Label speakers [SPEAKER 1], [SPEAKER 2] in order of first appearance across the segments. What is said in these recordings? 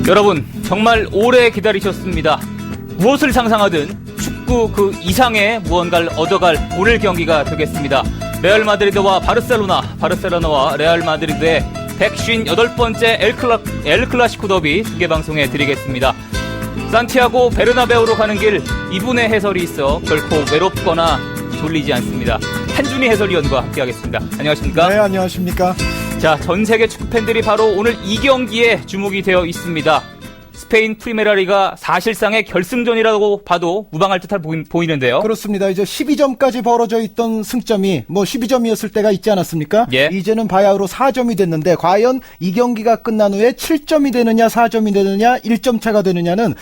[SPEAKER 1] 여러분 정말 오래 기다리셨습니다. 무엇을 상상하든 축구 그 이상의 무언가를 얻어갈 오늘 경기가 되겠습니다. 레알 마드리드와 바르셀로나와 레알 마드리드의 158번째 엘클라시코 더비 중계방송해 드리겠습니다. 산티아고 베르나베우로 가는 길 이분의 해설이 있어 결코 외롭거나 졸리지 않습니다. 한준희 해설위원과 함께하겠습니다. 안녕하십니까?
[SPEAKER 2] 네, 안녕하십니까?
[SPEAKER 1] 자, 전 세계 축구 팬들이 바로 오늘 이 경기에 주목이 되어 있습니다. 스페인 프리메라리가 사실상의 결승전이라고 봐도 무방할 듯 보이는데요.
[SPEAKER 2] 그렇습니다. 이제 12점까지 벌어져 있던 승점이 12점이었을 때가 있지 않았습니까?
[SPEAKER 1] 예.
[SPEAKER 2] 이제는 바야흐로 4점이 됐는데 과연 이 경기가 끝난 후에 7점이 되느냐 4점이 되느냐 1점 차가 되느냐는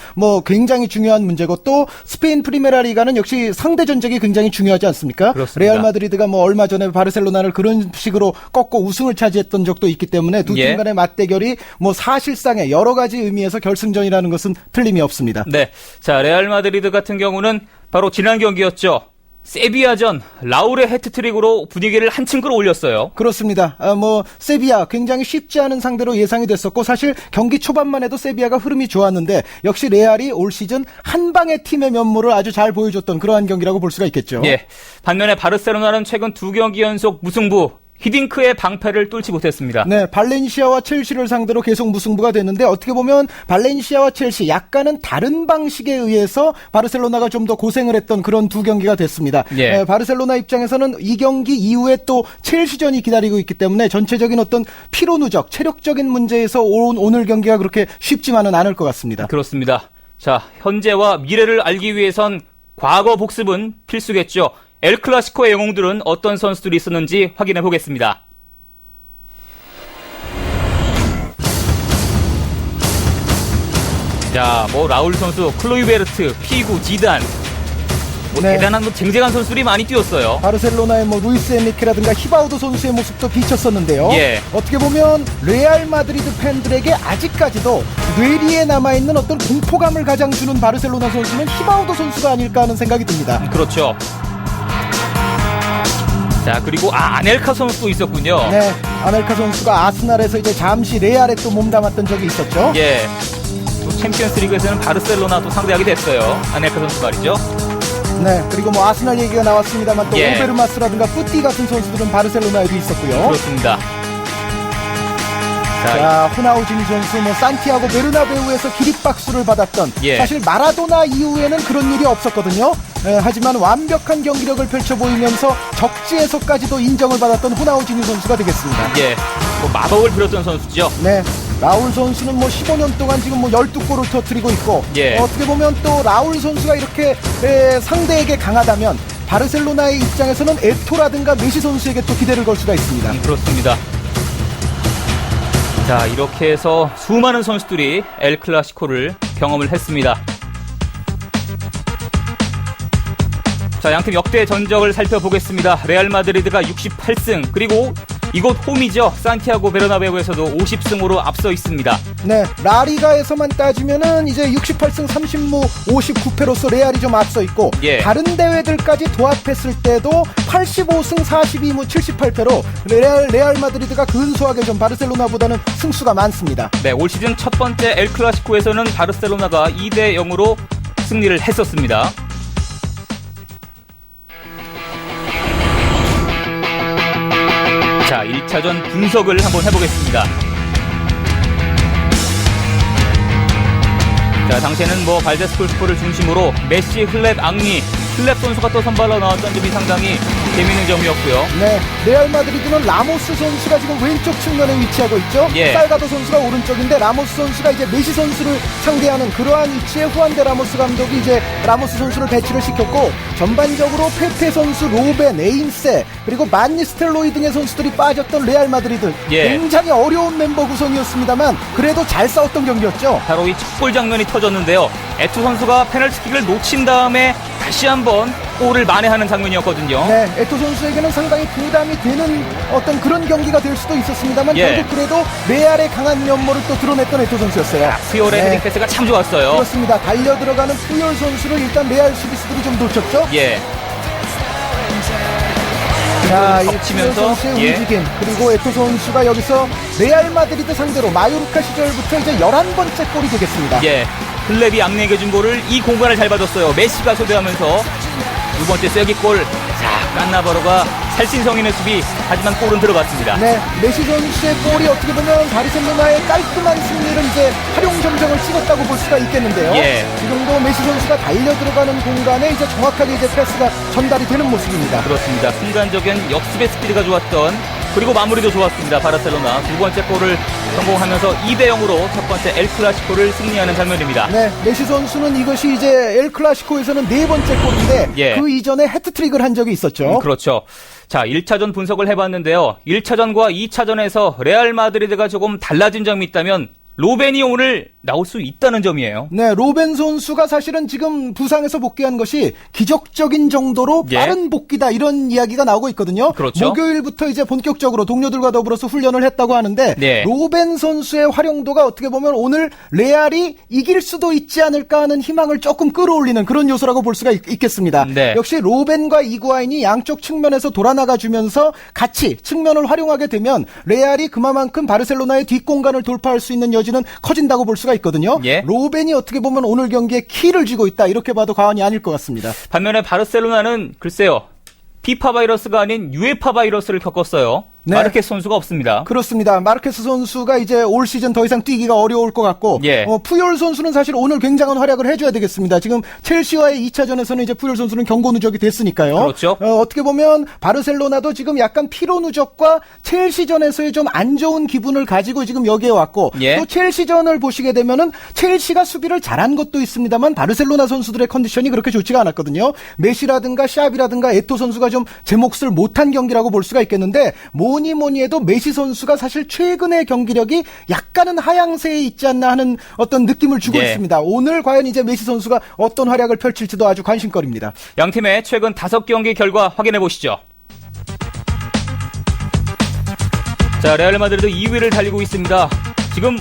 [SPEAKER 2] 굉장히 중요한 문제고, 또 스페인 프리메라리가는 역시 상대 전적이 굉장히 중요하지 않습니까?
[SPEAKER 1] 그렇습니다.
[SPEAKER 2] 레알 마드리드가 얼마 전에 바르셀로나를 그런 식으로 꺾고 우승을 차지했던 적도 있기 때문에 두 팀 간의 맞대결이 사실상의 여러 가지 의미에서 결승전이라는 것은 틀림이 없습니다.
[SPEAKER 1] 네. 자, 레알 마드리드 같은 경우는 바로 지난 경기였죠. 세비야전 라울의 해트트릭으로 분위기를 한층 끌어올렸어요.
[SPEAKER 2] 그렇습니다. 세비야 굉장히 쉽지 않은 상대로 예상이 됐었고, 사실 경기 초반만 해도 세비야가 흐름이 좋았는데 역시 레알이 올 시즌 한 방의 팀의 면모를 아주 잘 보여줬던 그러한 경기라고 볼 수가 있겠죠.
[SPEAKER 1] 예. 반면에 바르셀로나는 최근 2경기 연속 무승부, 히딩크의 방패를 뚫지 못했습니다.
[SPEAKER 2] 네, 발렌시아와 첼시를 상대로 계속 무승부가 됐는데, 어떻게 보면 발렌시아와 첼시 약간은 다른 방식에 의해서 바르셀로나가 좀 더 고생을 했던 그런 두 경기가 됐습니다.
[SPEAKER 1] 예.
[SPEAKER 2] 바르셀로나 입장에서는 이 경기 이후에 또 첼시전이 기다리고 있기 때문에 전체적인 어떤 피로 누적, 체력적인 문제에서 오늘 경기가 그렇게 쉽지만은 않을 것 같습니다.
[SPEAKER 1] 그렇습니다. 자, 현재와 미래를 알기 위해선 과거 복습은 필수겠죠. 엘클라시코의 영웅들은 어떤 선수들이 있었는지 확인해 보겠습니다. 자, 라울 선수, 클로이베르트, 피구, 지단,
[SPEAKER 2] 네.
[SPEAKER 1] 대단한 쟁쟁한 선수들이 많이 뛰었어요.
[SPEAKER 2] 바르셀로나의 루이스 엔리케라든가 히바우도 선수의 모습도 비쳤었는데요.
[SPEAKER 1] 예.
[SPEAKER 2] 어떻게 보면 레알 마드리드 팬들에게 아직까지도 뇌리에 남아있는 어떤 공포감을 가장 주는 바르셀로나 선수는 히바우도 선수가 아닐까 하는 생각이 듭니다.
[SPEAKER 1] 그렇죠. 자, 그리고 아넬카 선수도 있었군요.
[SPEAKER 2] 네, 아넬카 선수가 아스날에서 이제 잠시 레알에 또 몸담았던 적이 있었죠.
[SPEAKER 1] 예. 또 챔피언스 리그에서는 바르셀로나도 상대하게 됐어요. 아넬카 선수 말이죠.
[SPEAKER 2] 네, 그리고 아스날 얘기가 나왔습니다만 또
[SPEAKER 1] 예.
[SPEAKER 2] 오베르마스라든가 뿌띠 같은 선수들은 바르셀로나에도 있었고요.
[SPEAKER 1] 그렇습니다.
[SPEAKER 2] 자, 호나우지니 선수, 산티아고 베르나베우에서 기립박수를 받았던,
[SPEAKER 1] 예.
[SPEAKER 2] 사실 마라도나 이후에는 그런 일이 없었거든요. 하지만 완벽한 경기력을 펼쳐 보이면서 적지에서까지도 인정을 받았던 호나우지니 선수가 되겠습니다.
[SPEAKER 1] 예. 마법을 부렸던 선수죠.
[SPEAKER 2] 네. 라울 선수는 15년 동안 지금 12골을 터뜨리고 있고,
[SPEAKER 1] 예.
[SPEAKER 2] 어떻게 보면 또 라울 선수가 이렇게 상대에게 강하다면 바르셀로나의 입장에서는 에토라든가 메시 선수에게 또 기대를 걸 수가 있습니다.
[SPEAKER 1] 그렇습니다. 자, 이렇게 해서 수많은 선수들이 엘클라시코를 경험을 했습니다. 자, 양팀 역대 전적을 살펴보겠습니다. 레알 마드리드가 68승, 그리고 이곳 홈이죠. 산티아고 베르나베우에서도 50승으로 앞서 있습니다.
[SPEAKER 2] 네, 라리가에서만 따지면은 이제 68승 30무 59패로서 레알이 좀 앞서 있고,
[SPEAKER 1] 예.
[SPEAKER 2] 다른 대회들까지 도합했을 때도 85승 42무 78패로 레알 마드리드가 근소하게 좀 바르셀로나보다는 승수가 많습니다.
[SPEAKER 1] 네, 올 시즌 첫 번째 엘클라시코에서는 바르셀로나가 2대0으로 승리를 했었습니다. 자, 1차전 분석을 한번 해보겠습니다. 자, 당시에는 발데스콜스코를 중심으로 메시, 흘렙, 앙리, 흘렙 선수가 또 선발로 나왔던 점이 상당히 재미있는 점이었고요.
[SPEAKER 2] 네, 레알 마드리드는 라모스 선수가 지금 왼쪽 측면에 위치하고 있죠.
[SPEAKER 1] 예.
[SPEAKER 2] 살가도 선수가 오른쪽인데 라모스 선수가 이제 메시 선수를 상대하는 그러한 위치에 후안데 라모스 감독이 이제 라모스 선수를 배치를 시켰고, 전반적으로 페페 선수, 로벤, 에임세, 그리고 만니스텔로이 등의 선수들이 빠졌던 레알 마드리드,
[SPEAKER 1] 예.
[SPEAKER 2] 굉장히 어려운 멤버 구성이었습니다만 그래도 잘 싸웠던 경기였죠.
[SPEAKER 1] 바로 이 첫 골 장면이 터졌는데요. 에투 선수가 페널티킥을 놓친 다음에 다시 한번 골을 만회하는 장면이었거든요.
[SPEAKER 2] 네, 에토 선수에게는 상당히 부담이 되는 어떤 그런 경기가 될 수도 있었습니다만
[SPEAKER 1] 예.
[SPEAKER 2] 결국 그래도 레알의 강한 면모를 또 드러냈던 에토 선수였어요.
[SPEAKER 1] 푸열의 헤딩 패스가 참 좋았어요.
[SPEAKER 2] 그렇습니다. 달려 들어가는 푸열 선수를 일단 레알 수비수들이 좀 놓쳤죠.
[SPEAKER 1] 예.
[SPEAKER 2] 자, 이
[SPEAKER 1] 덮치면서
[SPEAKER 2] 선수의 움직임 그리고 에토 선수가 여기서 레알 마드리드 상대로 마요르카 시절부터 이제 11번째 골이 되겠습니다.
[SPEAKER 1] 예. 클랩이 양내게 준 볼을 이 공간을 잘 받았어요. 메시가 소대하면서 두 번째 쐐기골. 자, 깐나바로가 살신성 있는 수비. 하지만 골은 들어갔습니다.
[SPEAKER 2] 네, 메시 선수의 골이 어떻게 보면 바르셀로나의 깔끔한 승리를 이제 활용 점정을 찍었다고 볼 수가 있겠는데요.
[SPEAKER 1] 예.
[SPEAKER 2] 지금도 메시 선수가 달려 들어가는 공간에 이제 정확하게 이제 패스가 전달이 되는 모습입니다.
[SPEAKER 1] 그렇습니다. 순간적인 역습의 스피드가 좋았던 그리고 마무리도 좋았습니다. 바르셀로나 두 번째 골을 성공하면서 2대0으로 첫 번째 엘 클라시코를 승리하는 장면입니다.
[SPEAKER 2] 네, 메시 선수는 이것이 이제 엘 클라시코에서는 네 번째 골인데
[SPEAKER 1] 예.
[SPEAKER 2] 그 이전에 해트트릭을 한 적이 있었죠.
[SPEAKER 1] 그렇죠. 자, 1차전 분석을 해봤는데요. 1차전과 2차전에서 레알 마드리드가 조금 달라진 점이 있다면 로벤이 오늘 나올 수 있다는 점이에요.
[SPEAKER 2] 네, 로벤 선수가 사실은 지금 부상에서 복귀한 것이 기적적인 정도로
[SPEAKER 1] 예.
[SPEAKER 2] 빠른 복귀다 이런 이야기가 나오고 있거든요.
[SPEAKER 1] 그렇죠.
[SPEAKER 2] 목요일부터 이제 본격적으로 동료들과 더불어서 훈련을 했다고 하는데
[SPEAKER 1] 네.
[SPEAKER 2] 로벤 선수의 활용도가 어떻게 보면 오늘 레알이 이길 수도 있지 않을까 하는 희망을 조금 끌어올리는 그런 요소라고 볼 수가 있겠습니다.
[SPEAKER 1] 네.
[SPEAKER 2] 역시 로벤과 이구아인이 양쪽 측면에서 돌아나가 주면서 같이 측면을 활용하게 되면 레알이 그만큼 바르셀로나의 뒷공간을 돌파할 수 있는 여지는 커진다고 볼 수가 있거든요.
[SPEAKER 1] 예.
[SPEAKER 2] 로벤이 어떻게 보면 오늘 경기에 키를 쥐고 있다 이렇게 봐도 과언이 아닐 것 같습니다.
[SPEAKER 1] 반면에 바르셀로나는 글쎄요. 피파 바이러스가 아닌 유에파 바이러스를 겪었어요.
[SPEAKER 2] 네.
[SPEAKER 1] 마르케스 선수가 없습니다.
[SPEAKER 2] 그렇습니다. 마르케스 선수가 이제 올 시즌 더 이상 뛰기가 어려울 것 같고
[SPEAKER 1] 예.
[SPEAKER 2] 푸열 선수는 사실 오늘 굉장한 활약을 해줘야 되겠습니다. 지금 첼시와의 2차전에서는 이제 푸열 선수는 경고 누적이 됐으니까요.
[SPEAKER 1] 그렇죠.
[SPEAKER 2] 어떻게 보면 바르셀로나도 지금 약간 피로 누적과 첼시전에서의 좀 안 좋은 기분을 가지고 지금 여기에 왔고
[SPEAKER 1] 예.
[SPEAKER 2] 또 첼시전을 보시게 되면은 첼시가 수비를 잘한 것도 있습니다만 바르셀로나 선수들의 컨디션이 그렇게 좋지가 않았거든요. 메시라든가 샤비라든가 에토 선수가 좀 제 몫을 못한 경기라고 볼 수가 있겠는데 뭐니 해도 메시 선수가 사실 최근의 경기력이 약간은 하향세에 있지 않나 하는 어떤 느낌을 주고
[SPEAKER 1] 네.
[SPEAKER 2] 있습니다. 오늘 과연 이제 메시 선수가 어떤 활약을 펼칠지도 아주 관심거리입니다.
[SPEAKER 1] 양 팀의 최근 5경기 결과 확인해 보시죠. 자, 레알 마드리드 2위를 달리고 있습니다. 지금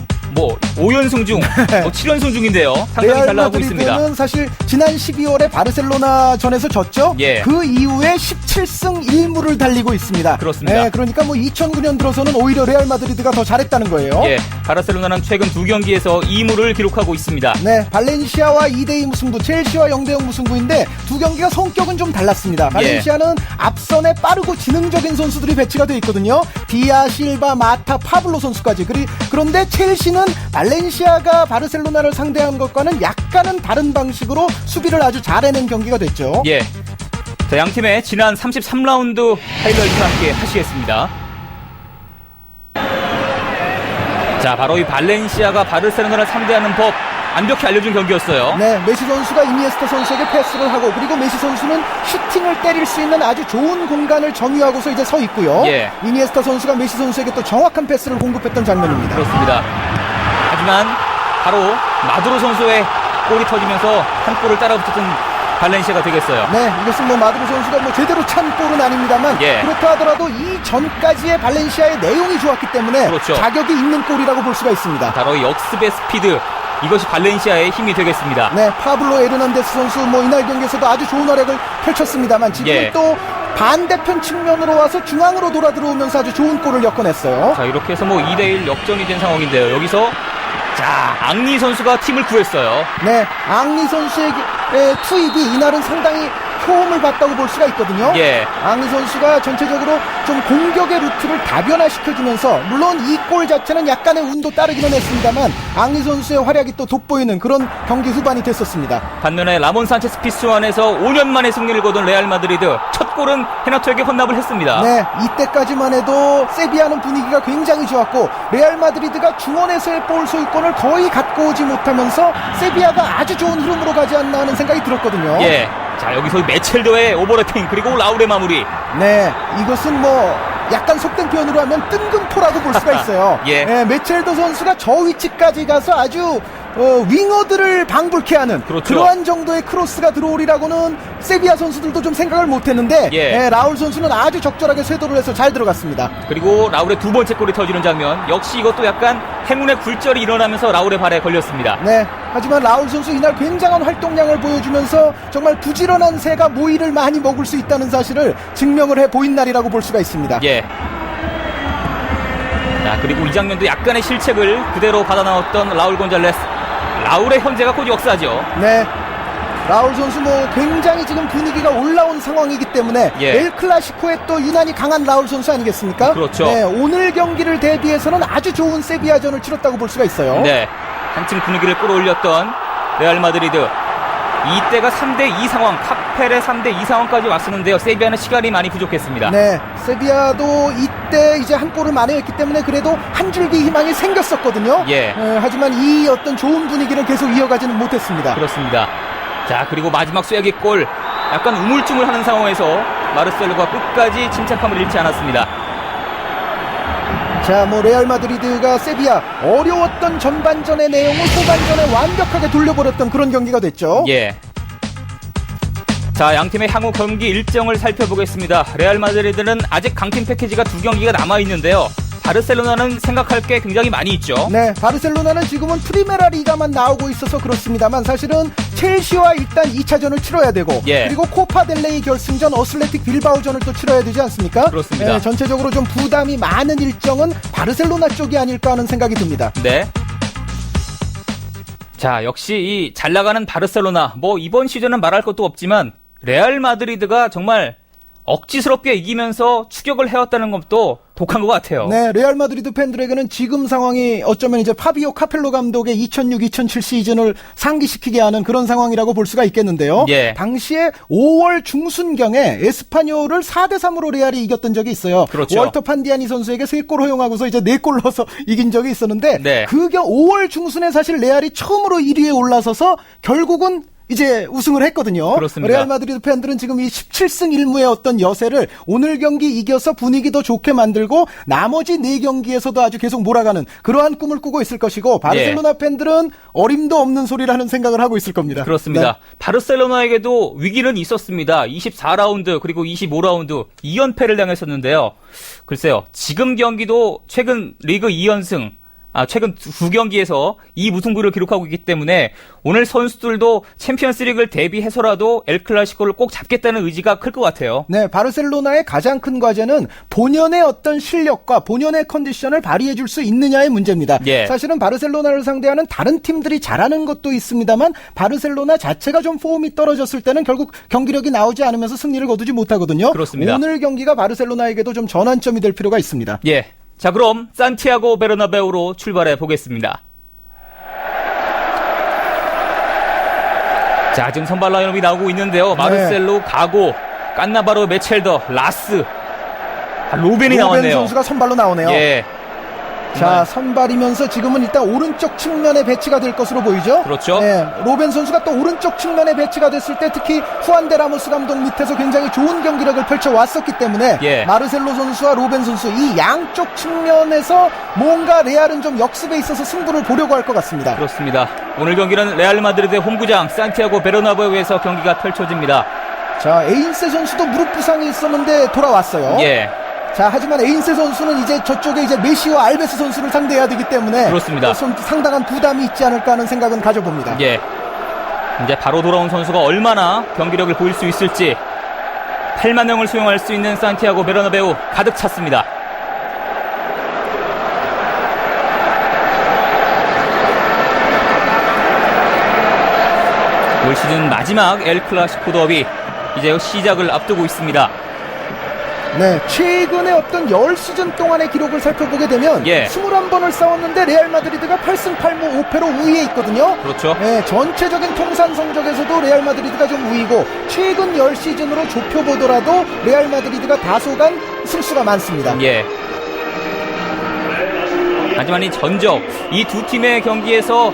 [SPEAKER 1] 5연승 중 7연승 중인데요. 상당히
[SPEAKER 2] 레알
[SPEAKER 1] 잘 나가고 있습니다.
[SPEAKER 2] 마드리드는 사실 지난 12월에 바르셀로나 전에서 졌죠.
[SPEAKER 1] 예.
[SPEAKER 2] 그 이후에 17승 1무를 달리고 있습니다.
[SPEAKER 1] 그렇습니다.
[SPEAKER 2] 그러니까 2009년 들어서는 오히려 레알 마드리드가 더 잘했다는 거예요.
[SPEAKER 1] 예, 바르셀로나는 최근 2경기에서 2무를 기록하고 있습니다.
[SPEAKER 2] 네, 발렌시아와 2대2 무승부, 첼시와 0대0 무승부인데 두 경기가 성격은 좀 달랐습니다. 발렌시아는 앞선에 빠르고 지능적인 선수들이 배치가 되어 있거든요. 비아, 실바, 마타, 파블로 선수까지. 그런데 첼시는 발렌시아가 바르셀로나를 상대한 것과는 약간은 다른 방식으로 수비를 아주 잘 해낸 경기가 됐죠.
[SPEAKER 1] 예. 자, 양 팀의 지난 33라운드 하이라이트와 함께 하시겠습니다. 자, 바로 이 발렌시아가 바르셀로나를 상대하는 법 완벽히 알려준 경기였어요.
[SPEAKER 2] 네, 메시 선수가 이니에스타 선수에게 패스를 하고 그리고 메시 선수는 슈팅을 때릴 수 있는 아주 좋은 공간을 점유하고서 이제 서 있고요.
[SPEAKER 1] 예.
[SPEAKER 2] 이니에스타 선수가 메시 선수에게 또 정확한 패스를 공급했던 장면입니다.
[SPEAKER 1] 그렇습니다. 하지만 바로 마두로 선수의 골이 터지면서 한 골을 따라붙었던 발렌시아가 되겠어요.
[SPEAKER 2] 네, 이것은 마두로 선수가 제대로 찬 골은 아닙니다만
[SPEAKER 1] 예.
[SPEAKER 2] 그렇다 하더라도 이 전까지의 발렌시아의 내용이 좋았기 때문에
[SPEAKER 1] 그렇죠.
[SPEAKER 2] 자격이 있는 골이라고 볼 수가 있습니다.
[SPEAKER 1] 바로 역습의 스피드, 이것이 발렌시아의 힘이 되겠습니다.
[SPEAKER 2] 네, 파블로 에르난데스 선수 이날 경기에서도 아주 좋은 활약을 펼쳤습니다만 지금
[SPEAKER 1] 예.
[SPEAKER 2] 또 반대편 측면으로 와서 중앙으로 돌아 들어오면서 아주 좋은 골을 엮어냈어요.
[SPEAKER 1] 자, 이렇게 해서 2대1 역전이 된 상황인데요. 여기서 자, 앙리 선수가 팀을 구했어요.
[SPEAKER 2] 네, 앙리 선수의 투입이 이날은 상당히 효험을 봤다고 볼 수가 있거든요.
[SPEAKER 1] 예.
[SPEAKER 2] 앙리 선수가 전체적으로 좀 공격의 루트를 다변화시켜주면서 물론 이 골 자체는 약간의 운도 따르기는 했습니다만 앙리 선수의 활약이 또 돋보이는 그런 경기 후반이 됐었습니다.
[SPEAKER 1] 반면에 라몬 산체스 피스완에서 5년 만에 승리를 거둔 레알 마드리드 첫 골은 헤나토에게 헌납을 했습니다.
[SPEAKER 2] 네, 이때까지만 해도 세비야는 분위기가 굉장히 좋았고 레알 마드리드가 중원에서의 볼 소유권을 거의 갖고 오지 못하면서 세비야가 아주 좋은 흐름으로 가지 않나 하는 생각이 들었거든요.
[SPEAKER 1] 예. 자, 여기서 메첼더의 오버래핑 그리고 라울의 마무리.
[SPEAKER 2] 네, 이것은 약간 속된 표현으로 하면 뜬금포라고 볼 수가 있어요.
[SPEAKER 1] 예.
[SPEAKER 2] 메첼더 선수가 저 위치까지 가서 아주 윙어들을 방불케 하는
[SPEAKER 1] 그렇죠.
[SPEAKER 2] 그러한 정도의 크로스가 들어오리라고는 세비야 선수들도 좀 생각을 못했는데
[SPEAKER 1] 예.
[SPEAKER 2] 라울 선수는 아주 적절하게 쇄도를 해서 잘 들어갔습니다.
[SPEAKER 1] 그리고 라울의 두 번째 골이 터지는 장면, 역시 이것도 약간 행운의 굴절이 일어나면서 라울의 발에 걸렸습니다.
[SPEAKER 2] 네, 하지만 라울 선수 이날 굉장한 활동량을 보여주면서 정말 부지런한 새가 모이를 많이 먹을 수 있다는 사실을 증명을 해 보인 날이라고 볼 수가 있습니다.
[SPEAKER 1] 예. 자, 그리고 이 장면도 약간의 실책을 그대로 받아 나왔던 라울 곤잘레스. 라울의 현재가 곧 역사죠.
[SPEAKER 2] 네. 라울 선수 굉장히 지금 분위기가 올라온 상황이기 때문에
[SPEAKER 1] 예.
[SPEAKER 2] 엘 클라시코에 또 유난히 강한 라울 선수 아니겠습니까?
[SPEAKER 1] 그렇죠.
[SPEAKER 2] 네, 오늘 경기를 대비해서는 아주 좋은 세비야전을 치렀다고 볼 수가 있어요.
[SPEAKER 1] 네. 한층 분위기를 끌어올렸던 레알 마드리드. 이때가 3대2 상황, 카펠의 3대2 상황까지 왔었는데요. 세비야는 시간이 많이 부족했습니다.
[SPEAKER 2] 네, 세비야도 이때 이제 한 골을 만회했기 때문에 그래도 한 줄기 희망이 생겼었거든요.
[SPEAKER 1] 예.
[SPEAKER 2] 하지만 이 어떤 좋은 분위기를 계속 이어가지는 못했습니다.
[SPEAKER 1] 그렇습니다. 자, 그리고 마지막 쐐기 골. 약간 우물쭈물하는 상황에서 마르셀로가 끝까지 침착함을 잃지 않았습니다.
[SPEAKER 2] 자, 레알 마드리드가 세비야 어려웠던 전반전의 내용을 후반전에 완벽하게 돌려버렸던 그런 경기가 됐죠.
[SPEAKER 1] 예. 자, 양팀의 향후 경기 일정을 살펴보겠습니다. 레알 마드리드는 아직 강팀 패키지가 2경기가 남아있는데요. 바르셀로나는 생각할 게 굉장히 많이 있죠.
[SPEAKER 2] 네, 바르셀로나는 지금은 프리메라 리가만 나오고 있어서 그렇습니다만 사실은 첼시와 일단 2차전을 치러야 되고
[SPEAKER 1] 예.
[SPEAKER 2] 그리고 코파 델레이 결승전 어슬레틱 빌바오전을 또 치러야 되지 않습니까?
[SPEAKER 1] 그렇습니다.
[SPEAKER 2] 네, 전체적으로 좀 부담이 많은 일정은 바르셀로나 쪽이 아닐까 하는 생각이 듭니다.
[SPEAKER 1] 네. 자, 역시 이 잘 나가는 바르셀로나, 이번 시즌은 말할 것도 없지만 레알 마드리드가 정말 억지스럽게 이기면서 추격을 해왔다는 것도 독한 것 같아요.
[SPEAKER 2] 네, 레알 마드리드 팬들에게는 지금 상황이 어쩌면 이제 파비오 카펠로 감독의 2006-2007 시즌을 상기시키게 하는 그런 상황이라고 볼 수가 있겠는데요.
[SPEAKER 1] 예.
[SPEAKER 2] 당시에 5월 중순경에 에스파뇰을 4대3으로 레알이 이겼던 적이 있어요.
[SPEAKER 1] 그렇죠.
[SPEAKER 2] 월터 판디아니 선수에게 3골 허용하고서 이제 4골 넣어서 이긴 적이 있었는데
[SPEAKER 1] 네.
[SPEAKER 2] 5월 중순에 사실 레알이 처음으로 1위에 올라서서 결국은 이제 우승을 했거든요.
[SPEAKER 1] 그렇습니다.
[SPEAKER 2] 레알 마드리드 팬들은 지금 이 17승 1무의 어떤 여세를 오늘 경기 이겨서 분위기도 좋게 만들고 나머지 4경기에서도 아주 계속 몰아가는 그러한 꿈을 꾸고 있을 것이고 바르셀로나 팬들은 어림도 없는 소리라는 생각을 하고 있을 겁니다.
[SPEAKER 1] 그렇습니다.
[SPEAKER 2] 네.
[SPEAKER 1] 바르셀로나에게도 위기는 있었습니다. 24라운드 그리고 25라운드 2연패를 당했었는데요. 글쎄요. 지금 경기도 최근 리그 2연승 최근 2경기에서 이 무승부를 기록하고 있기 때문에 오늘 선수들도 챔피언스리그를 대비해서라도 엘클라시코를 꼭 잡겠다는 의지가 클 것 같아요.
[SPEAKER 2] 네, 바르셀로나의 가장 큰 과제는 본연의 어떤 실력과 본연의 컨디션을 발휘해 줄 수 있느냐의 문제입니다.
[SPEAKER 1] 예.
[SPEAKER 2] 사실은 바르셀로나를 상대하는 다른 팀들이 잘하는 것도 있습니다만 바르셀로나 자체가 좀 폼이 떨어졌을 때는 결국 경기력이 나오지 않으면서 승리를 거두지 못하거든요.
[SPEAKER 1] 그렇습니다.
[SPEAKER 2] 오늘 경기가 바르셀로나에게도 좀 전환점이 될 필요가 있습니다.
[SPEAKER 1] 예. 자, 그럼 산티아고 베르나베우로 출발해 보겠습니다. 자, 지금 선발 라인업이 나오고 있는데요. 마르셀로, 가고, 깐나바로, 메첼더, 라스, 로벤이 나왔네요.
[SPEAKER 2] 로벤 선수가 선발로 나오네요.
[SPEAKER 1] 예.
[SPEAKER 2] 자, 선발이면서 지금은 일단 오른쪽 측면에 배치가 될 것으로 보이죠?
[SPEAKER 1] 그렇죠.
[SPEAKER 2] 네, 로벤 선수가 또 오른쪽 측면에 배치가 됐을 때 특히 후안데 라모스 감독 밑에서 굉장히 좋은 경기력을 펼쳐왔었기 때문에
[SPEAKER 1] 예.
[SPEAKER 2] 마르셀로 선수와 로벤 선수 이 양쪽 측면에서 뭔가 레알은 좀 역습에 있어서 승부를 보려고 할 것 같습니다.
[SPEAKER 1] 그렇습니다. 오늘 경기는 레알 마드리드의 홈구장 산티아고 베르나베우에서 경기가 펼쳐집니다.
[SPEAKER 2] 자, 에인세 선수도 무릎 부상이 있었는데 돌아왔어요.
[SPEAKER 1] 예.
[SPEAKER 2] 자, 하지만 에인세 선수는 이제 저쪽에 이제 메시와 알베스 선수를 상대해야 되기 때문에
[SPEAKER 1] 그렇습니다.
[SPEAKER 2] 상당한 부담이 있지 않을까 하는 생각은 가져봅니다.
[SPEAKER 1] 예. 이제 바로 돌아온 선수가 얼마나 경기력을 보일 수 있을지 8만 명을 수용할 수 있는 산티아고 베르나베우 가득 찼습니다. 올 시즌 마지막 엘 클라시코 더비 이제 시작을 앞두고 있습니다.
[SPEAKER 2] 네, 최근에 어떤 10시즌 동안의 기록을 살펴보게 되면
[SPEAKER 1] 예.
[SPEAKER 2] 21번을 싸웠는데 레알 마드리드가 8승 8무 5패로 우위에 있거든요.
[SPEAKER 1] 그렇죠.
[SPEAKER 2] 네, 전체적인 통산 성적에서도 레알 마드리드가 좀 우위고 최근 10시즌으로 좁혀보더라도 레알 마드리드가 다소간 승수가 많습니다.
[SPEAKER 1] 예. 하지만 이 전적 이 두 팀의 경기에서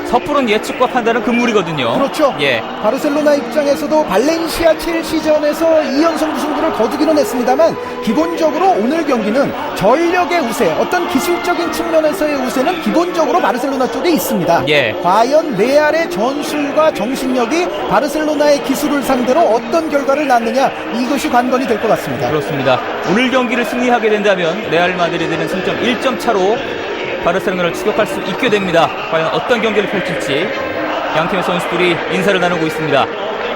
[SPEAKER 1] 섣부른 예측과 판단은 금물이거든요.
[SPEAKER 2] 그렇죠.
[SPEAKER 1] 예.
[SPEAKER 2] 바르셀로나 입장에서도 발렌시아 첼시전에서 2연속 무승부를 거두기는 했습니다만 기본적으로 오늘 경기는 전력의 우세, 어떤 기술적인 측면에서의 우세는 기본적으로 바르셀로나 쪽에 있습니다.
[SPEAKER 1] 예.
[SPEAKER 2] 과연 레알의 전술과 정신력이 바르셀로나의 기술을 상대로 어떤 결과를 낳느냐, 이것이 관건이 될 것 같습니다.
[SPEAKER 1] 그렇습니다. 오늘 경기를 승리하게 된다면 레알 마드리드는 승점 1점 차로 바르셀로나를 추격할 수 있게 됩니다. 과연 어떤 경기를 펼칠지 양팀의 선수들이 인사를 나누고 있습니다.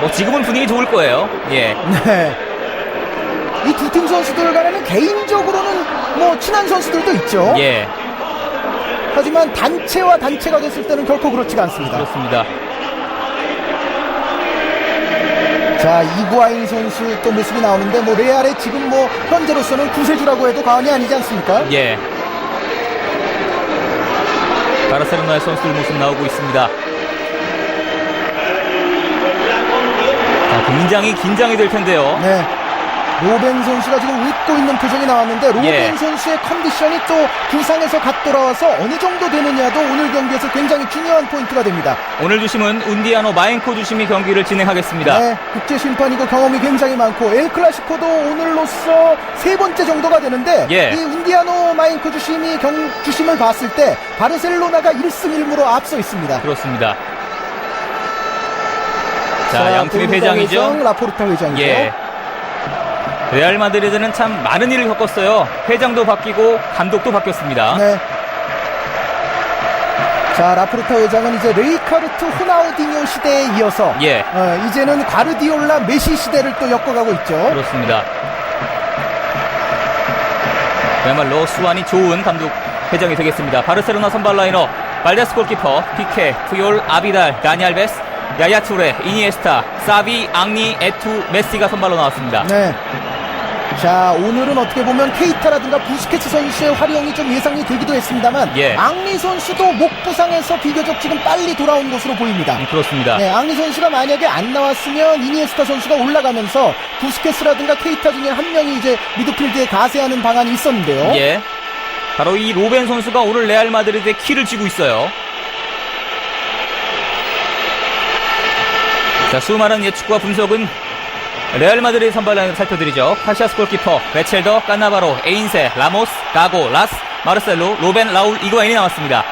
[SPEAKER 1] 뭐 지금은 분위기 좋을 거예요. 예.
[SPEAKER 2] 네. 이 두 팀 선수들 간에는 개인적으로는 뭐 친한 선수들도 있죠.
[SPEAKER 1] 예.
[SPEAKER 2] 하지만 단체와 단체가 됐을 때는 결코 그렇지가 않습니다.
[SPEAKER 1] 그렇습니다.
[SPEAKER 2] 자, 이구아인 선수 또 모습이 나오는데 뭐 레알의 지금 뭐 현재로서는 구세주라고 해도 과언이 아니지 않습니까?
[SPEAKER 1] 예. 바르셀로나의 선수들 모습 나오고 있습니다. 자, 굉장히 긴장이 될 텐데요.
[SPEAKER 2] 네. 로벤 선수가 지금 웃고 있는 표정이 나왔는데 로벤
[SPEAKER 1] 예.
[SPEAKER 2] 선수의 컨디션이 또 부상에서 갓 돌아와서 어느 정도 되느냐도 오늘 경기에서 굉장히 중요한 포인트가 됩니다.
[SPEAKER 1] 오늘 주심은 운디아노 마엔코 주심이 경기를 진행하겠습니다.
[SPEAKER 2] 네, 국제 심판이고 경험이 굉장히 많고 엘클라시코도 오늘로써 세 번째 정도가 되는데
[SPEAKER 1] 예.
[SPEAKER 2] 이 운디아노 마인코 주심이 주심을 봤을 때 바르셀로나가 1승 1무로 앞서 있습니다.
[SPEAKER 1] 그렇습니다. 자, 양팀의 회장이죠.
[SPEAKER 2] 회장, 라포르타 회장이죠.
[SPEAKER 1] 예. 레알 마드리드는 참 많은 일을 겪었어요. 회장도 바뀌고 감독도 바뀌었습니다.
[SPEAKER 2] 네. 자, 라포르타 회장은 이제 레이카르트 호나우디뇨 시대에 이어서
[SPEAKER 1] 예.
[SPEAKER 2] 이제는 과르디올라 메시 시대를 또 엮어가고 있죠.
[SPEAKER 1] 그렇습니다. 그야말로 수완이 좋은 감독 회장이 되겠습니다. 바르셀로나 선발 라인업 발데스 골키퍼, 피케, 푸yor, 아비달, 다니 알베스, 야야 투레, 이니에스타, 사비, 앙리, 에투, 메시가 선발로 나왔습니다.
[SPEAKER 2] 네. 자, 오늘은 어떻게 보면 케이타라든가 부스케츠 선수의 활용이 좀 예상이 되기도 했습니다만
[SPEAKER 1] 예.
[SPEAKER 2] 앙리 선수도 목 부상에서 비교적 지금 빨리 돌아온 것으로 보입니다.
[SPEAKER 1] 그렇습니다.
[SPEAKER 2] 네, 앙리 선수가 만약에 안 나왔으면 이니에스타 선수가 올라가면서 부스케츠라든가 케이타 중에 한 명이 이제 미드필드에 가세하는 방안이 있었는데요.
[SPEAKER 1] 예. 바로 이 로벤 선수가 오늘 레알 마드리드의 키를 쥐고 있어요. 자, 수많은 예측과 분석은 레알 마드리드 선발 라인을 살펴드리죠. 카시아스 골키퍼, 베첼더, 깐나바로, 에인세, 라모스, 가고, 라스, 마르셀로, 로벤, 라울, 이구아인이 나왔습니다.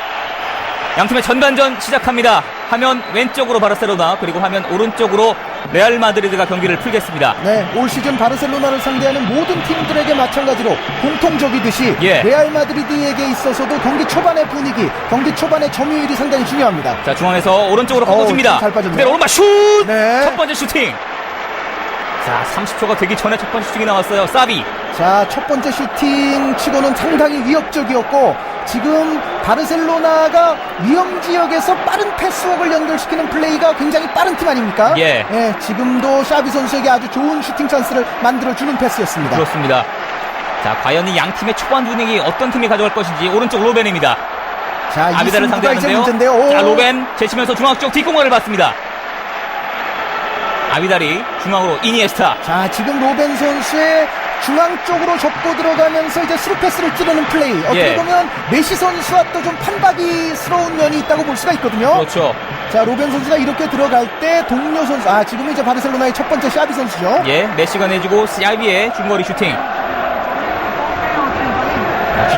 [SPEAKER 1] 양팀의 전반전 시작합니다. 화면 왼쪽으로 바르셀로나, 그리고 화면 오른쪽으로 레알 마드리드가 경기를 풀겠습니다.
[SPEAKER 2] 네, 올 시즌 바르셀로나를 상대하는 모든 팀들에게 마찬가지로 공통적이듯이
[SPEAKER 1] 예.
[SPEAKER 2] 레알 마드리드에게 있어서도 경기 초반의 분위기, 경기 초반의 점유율이 상당히 중요합니다.
[SPEAKER 1] 자, 중앙에서 오른쪽으로 걷어줍니다.
[SPEAKER 2] 잘 빠졌네요.
[SPEAKER 1] 그대로 오른발 슛!
[SPEAKER 2] 네.
[SPEAKER 1] 첫 번째 슈팅! 자, 30초가 되기 전에 첫 번째 슈팅이 나왔어요. 사비.
[SPEAKER 2] 자, 첫 번째 슈팅 치고는 상당히 위협적이었고 지금 바르셀로나가 위험지역에서 빠른 패스웍을 연결시키는 플레이가 굉장히 빠른 팀 아닙니까?
[SPEAKER 1] 예.
[SPEAKER 2] 지금도 샤비 선수에게 아주 좋은 슈팅 찬스를 만들어주는 패스였습니다.
[SPEAKER 1] 그렇습니다. 자, 과연 이 양팀의 초반 분위기 어떤 팀이 가져갈 것인지. 오른쪽 로벤입니다.
[SPEAKER 2] 자, 이
[SPEAKER 1] 아비다를
[SPEAKER 2] 승부가 이제
[SPEAKER 1] 상대하는데요.
[SPEAKER 2] 문제인데요. 오.
[SPEAKER 1] 자, 로벤 제치면서 중앙 쪽 뒷공간을 받습니다. 아비달이 중앙으로 이니에스타.
[SPEAKER 2] 자, 지금 로벤 선수의 중앙 쪽으로 접고 들어가면서 이제 스루 패스를 찌르는 플레이. 어떻게
[SPEAKER 1] 예.
[SPEAKER 2] 보면 메시 선수와 또 좀 판박이스러운 면이 있다고 볼 수가 있거든요.
[SPEAKER 1] 그렇죠.
[SPEAKER 2] 자, 로벤 선수가 이렇게 들어갈 때 동료 선수, 지금 이제 바르셀로나의 첫 번째 샤비 선수죠.
[SPEAKER 1] 예, 메시가 내주고 시아비의 중거리 슈팅.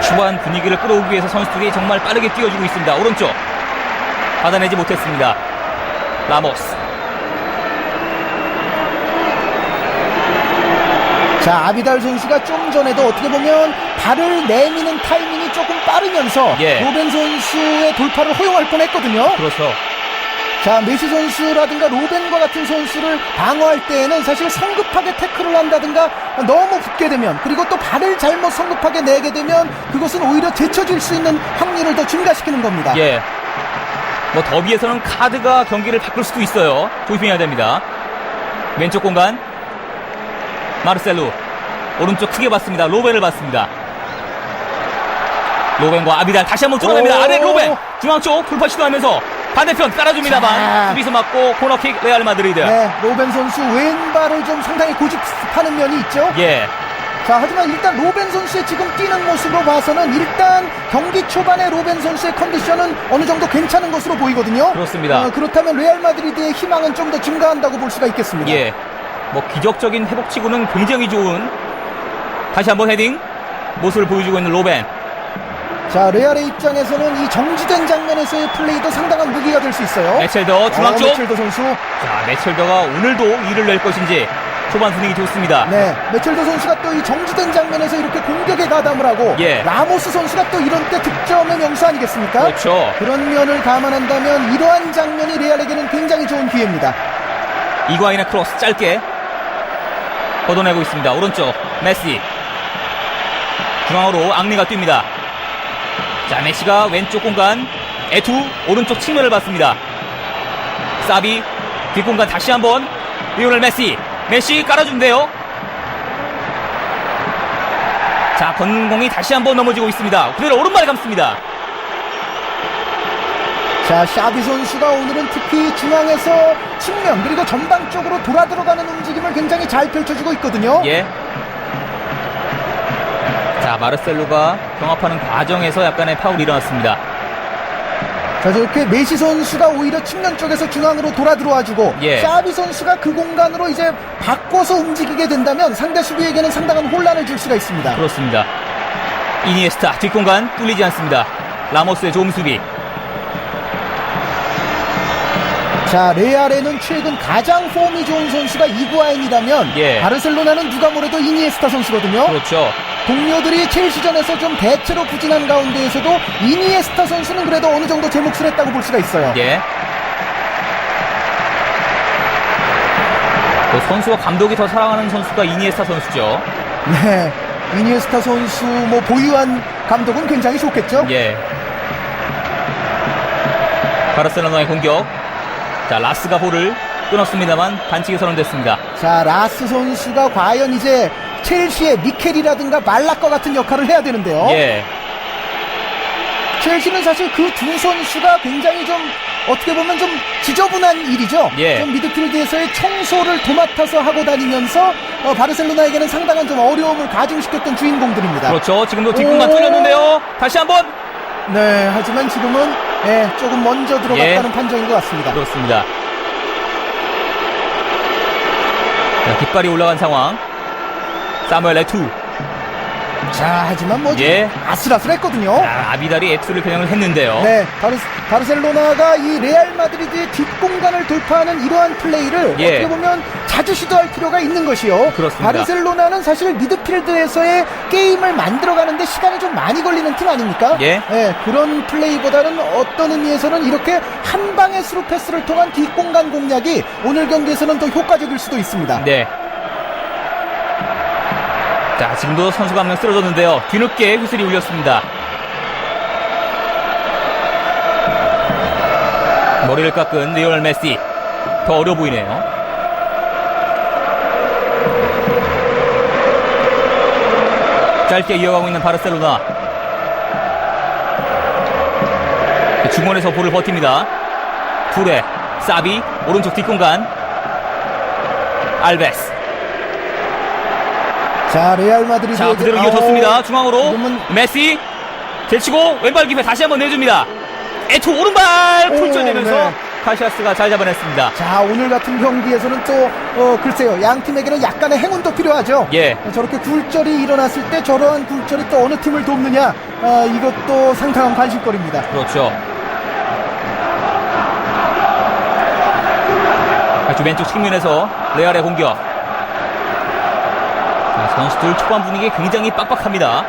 [SPEAKER 1] 초반 분위기를 끌어오기 위해서 선수들이 정말 빠르게 뛰어주고 있습니다. 오른쪽 받아내지 못했습니다. 라모스.
[SPEAKER 2] 자, 아비달 선수가 좀 전에도 어떻게 보면 발을 내미는 타이밍이 조금 빠르면서
[SPEAKER 1] 예.
[SPEAKER 2] 로벤 선수의 돌파를 허용할 뻔했거든요.
[SPEAKER 1] 그렇죠.
[SPEAKER 2] 자, 메시 선수라든가 로벤과 같은 선수를 방어할 때에는 사실 성급하게 태클을 한다든가 너무 붙게 되면, 그리고 또 발을 잘못 성급하게 내게 되면 그것은 오히려 제쳐질 수 있는 확률을 더 증가시키는 겁니다.
[SPEAKER 1] 예. 뭐 더비에서는 카드가 경기를 바꿀 수도 있어요. 조심해야 됩니다. 왼쪽 공간 마르셀로, 오른쪽 크게 봤습니다. 로벤을 봤습니다. 로벤과 아비달 다시 한번 뚫어냅니다. 아래 로벤 중앙 쪽 돌파 시도하면서 반대편 깔아줍니다만 수비수 맞고 코너킥 레알 마드리드.
[SPEAKER 2] 네, 로벤 선수 왼발을 좀 상당히 고집하는 면이 있죠.
[SPEAKER 1] 예.
[SPEAKER 2] 자, 하지만 일단 로벤 선수의 지금 뛰는 모습으로 봐서는 일단 경기 초반에 로벤 선수의 컨디션은 어느 정도 괜찮은 것으로 보이거든요.
[SPEAKER 1] 그렇습니다.
[SPEAKER 2] 그렇다면 레알 마드리드의 희망은 좀 더 증가한다고 볼 수가 있겠습니다.
[SPEAKER 1] 예, 뭐 기적적인 회복치고는 굉장히 좋은 다시 한번 헤딩 모습을 보여주고 있는 로벤.
[SPEAKER 2] 자, 레알의 입장에서는 이 정지된 장면에서의 플레이도 상당한 무기가 될 수 있어요.
[SPEAKER 1] 메첼더 중앙 쪽.
[SPEAKER 2] 메첼더 선수.
[SPEAKER 1] 자, 메첼더가 오늘도 일을 낼 것인지 초반 분위기 좋습니다.
[SPEAKER 2] 네, 메첼더 선수가 또 이 정지된 장면에서 이렇게 공격에 가담을 하고
[SPEAKER 1] 예.
[SPEAKER 2] 라모스 선수가 또 이런 때 득점의 명수 아니겠습니까?
[SPEAKER 1] 그렇죠.
[SPEAKER 2] 그런 면을 감안한다면 이러한 장면이 레알에게는 굉장히 좋은 기회입니다.
[SPEAKER 1] 이과인의 크로스 짧게 걷어내고 있습니다. 오른쪽 메시 중앙으로 앙리가 뜁니다. 자, 메시가 왼쪽 공간 에투 오른쪽 측면을 봤습니다. 사비 뒷공간 다시 한번 리오넬 메시 깔아준대요. 자, 건공이 다시 한번 넘어지고 있습니다. 그대로 오른발에 감습니다.
[SPEAKER 2] 자, 샤비 선수가 오늘은 특히 중앙에서 측면 그리고 전방 쪽으로 돌아 들어가는 움직임을 굉장히 잘 펼쳐주고 있거든요.
[SPEAKER 1] 예. 자, 마르셀로가 경합하는 과정에서 약간의 파울이 일어났습니다.
[SPEAKER 2] 자, 저렇게 메시 선수가 오히려 측면 쪽에서 중앙으로 돌아 들어와주고
[SPEAKER 1] 예.
[SPEAKER 2] 샤비 선수가 그 공간으로 이제 바꿔서 움직이게 된다면 상대 수비에게는 상당한 혼란을 줄 수가 있습니다.
[SPEAKER 1] 그렇습니다. 이니에스타 뒷공간 뚫리지 않습니다. 라모스의 좋은 수비.
[SPEAKER 2] 자, 레알에는 최근 가장 폼이 좋은 선수가 이구아인이라면
[SPEAKER 1] 예.
[SPEAKER 2] 바르셀로나는 누가 뭐래도 이니에스타 선수거든요.
[SPEAKER 1] 그렇죠.
[SPEAKER 2] 동료들이 첼시전에서 좀 대체로 부진한 가운데에서도 이니에스타 선수는 그래도 어느 정도 제 몫을 했다고 볼 수가 있어요.
[SPEAKER 1] 예. 또 선수와 감독이 더 사랑하는 선수가 이니에스타 선수죠.
[SPEAKER 2] 네, 이니에스타 선수 뭐 보유한 감독은 굉장히 좋겠죠.
[SPEAKER 1] 예. 바르셀로나의 공격. 자, 라스가 볼을 끊었습니다만 반칙이 선언됐습니다.
[SPEAKER 2] 자, 라스 선수가 과연 이제 첼시의 미켈이라든가 말락과 같은 역할을 해야 되는데요.
[SPEAKER 1] 예.
[SPEAKER 2] 첼시는 사실 그 두 선수가 굉장히 좀 어떻게 보면 좀 지저분한 일이죠.
[SPEAKER 1] 예.
[SPEAKER 2] 좀 미드필드에서의 청소를 도맡아서 하고 다니면서 바르셀로나에게는 상당한 좀 어려움을 가중시켰던 주인공들입니다.
[SPEAKER 1] 그렇죠. 지금도 뒷공간 뚫렸는데요. 다시 한번.
[SPEAKER 2] 네, 하지만 지금은 조금 먼저 들어갔다는
[SPEAKER 1] 예.
[SPEAKER 2] 판정인 것 같습니다.
[SPEAKER 1] 그렇습니다. 자, 깃발이 올라간 상황. 사무엘 에투.
[SPEAKER 2] 자, 하지만 뭐
[SPEAKER 1] 예.
[SPEAKER 2] 아슬아슬했거든요.
[SPEAKER 1] 자, 아비달이 에투를 겨냥을 했는데요.
[SPEAKER 2] 네, 바르셀로나가 이 레알 마드리드의 뒷공간을 돌파하는 이러한 플레이를
[SPEAKER 1] 예.
[SPEAKER 2] 어떻게 보면 자주 시도할 필요가 있는 것이요.
[SPEAKER 1] 그렇습니다.
[SPEAKER 2] 바르셀로나는 사실 미드필드에서의 게임을 만들어가는데 시간이 좀 많이 걸리는 팀 아닙니까?
[SPEAKER 1] 예.
[SPEAKER 2] 그런 플레이보다는 어떤 의미에서는 이렇게 한 방의 스루 패스를 통한 뒷공간 공략이 오늘 경기에서는 더 효과적일 수도 있습니다.
[SPEAKER 1] 네. 자, 지금도 선수가 한 명 쓰러졌는데요. 뒤늦게 휘슬이 울렸습니다. 머리를 깎은 리오넬 메시. 더 어려 보이네요. 짧게 이어가고 있는 바르셀로나. 중원에서 볼을 버팁니다. 투레, 사비, 오른쪽 뒷공간. 알베스.
[SPEAKER 2] 자, 레알 마드리드.
[SPEAKER 1] 자, 그대로 이어졌습니다. 중앙으로
[SPEAKER 2] 지금은
[SPEAKER 1] 메시 제치고 왼발 기회 다시 한번 내줍니다. 에투 오른발 풀쳐내면서
[SPEAKER 2] 네.
[SPEAKER 1] 카시아스가 잘 잡아냈습니다.
[SPEAKER 2] 자, 오늘 같은 경기에서는 또 글쎄요, 양 팀에게는 약간의 행운도 필요하죠.
[SPEAKER 1] 예.
[SPEAKER 2] 저렇게 굴절이 일어났을 때 저러한 굴절이 또 어느 팀을 돕느냐, 이것도 상당한 관심거리입니다.
[SPEAKER 1] 그렇죠. 아주 왼쪽 측면에서 레알의 공격. 자, 선수들 초반 분위기 굉장히 빡빡합니다.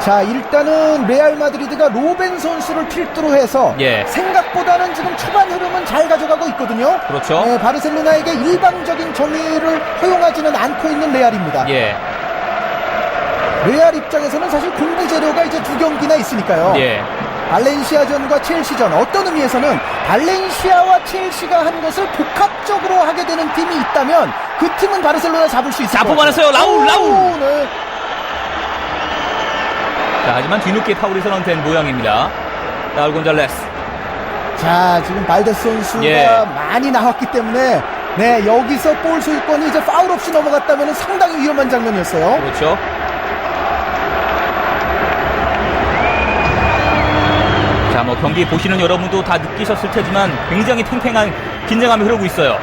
[SPEAKER 2] 자, 일단은 레알 마드리드가 로벤 선수를 필두로 해서
[SPEAKER 1] 예.
[SPEAKER 2] 생각보다는 지금 초반 흐름은 잘 가져가고 있거든요.
[SPEAKER 1] 그렇죠.
[SPEAKER 2] 네, 바르셀로나에게 일방적인 점유를 허용하지는 않고 있는 레알입니다.
[SPEAKER 1] 예.
[SPEAKER 2] 레알 입장에서는 사실 공부 재료가 이제 두 경기나 있으니까요.
[SPEAKER 1] 예.
[SPEAKER 2] 발렌시아전과 첼시전, 어떤 의미에서는 발렌시아와 첼시가 한 것을 복합적으로 하게 되는 팀이 있다면 그 팀은 바르셀로나 잡을 수 있을
[SPEAKER 1] 자,
[SPEAKER 2] 것 같아요.
[SPEAKER 1] 뽑아냈어요. 라울.
[SPEAKER 2] 네.
[SPEAKER 1] 자, 하지만 뒤늦게 파울이 선언된 모양입니다. 라울 곤잘레스.
[SPEAKER 2] 자, 지금 발데스 선수가
[SPEAKER 1] 예.
[SPEAKER 2] 많이 나왔기 때문에 네, 여기서 볼 소유권이 이제 파울 없이 넘어갔다면 상당히 위험한 장면이었어요.
[SPEAKER 1] 그렇죠. 자, 뭐 경기 보시는 여러분도 다 느끼셨을 테지만 굉장히 팽팽한 긴장감이 흐르고 있어요.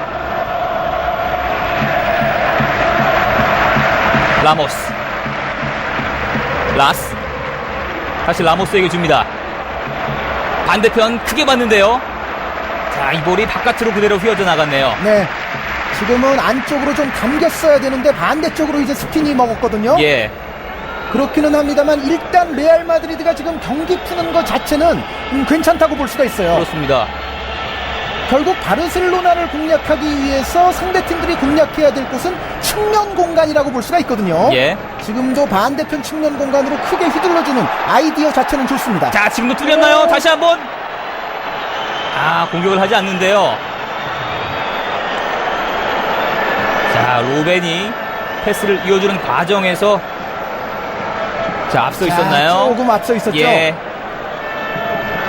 [SPEAKER 1] 라모스, 라스, 다시 라모스에게 줍니다. 반대편 크게 봤는데요. 자, 이 볼이 바깥으로 그대로 휘어져 나갔네요.
[SPEAKER 2] 네, 지금은 안쪽으로 좀 감겼어야 되는데 반대쪽으로 이제 스피니 먹었거든요.
[SPEAKER 1] 예,
[SPEAKER 2] 그렇기는 합니다만 일단 레알 마드리드가 지금 경기 푸는 것 자체는 괜찮다고 볼 수가 있어요.
[SPEAKER 1] 그렇습니다.
[SPEAKER 2] 결국 바르셀로나를 공략하기 위해서 상대팀들이 공략해야 될 곳은 측면 공간이라고 볼 수가 있거든요.
[SPEAKER 1] 예.
[SPEAKER 2] 지금도 반대편 측면 공간으로 크게 휘둘러주는 아이디어 자체는 좋습니다.
[SPEAKER 1] 자, 지금도 뚫렸나요? 다시 한번. 아, 공격을 하지 않는데요. 자, 로벤이 패스를 이어주는 과정에서 자, 앞서 있었나요?
[SPEAKER 2] 조금 앞서 있었죠.
[SPEAKER 1] 예.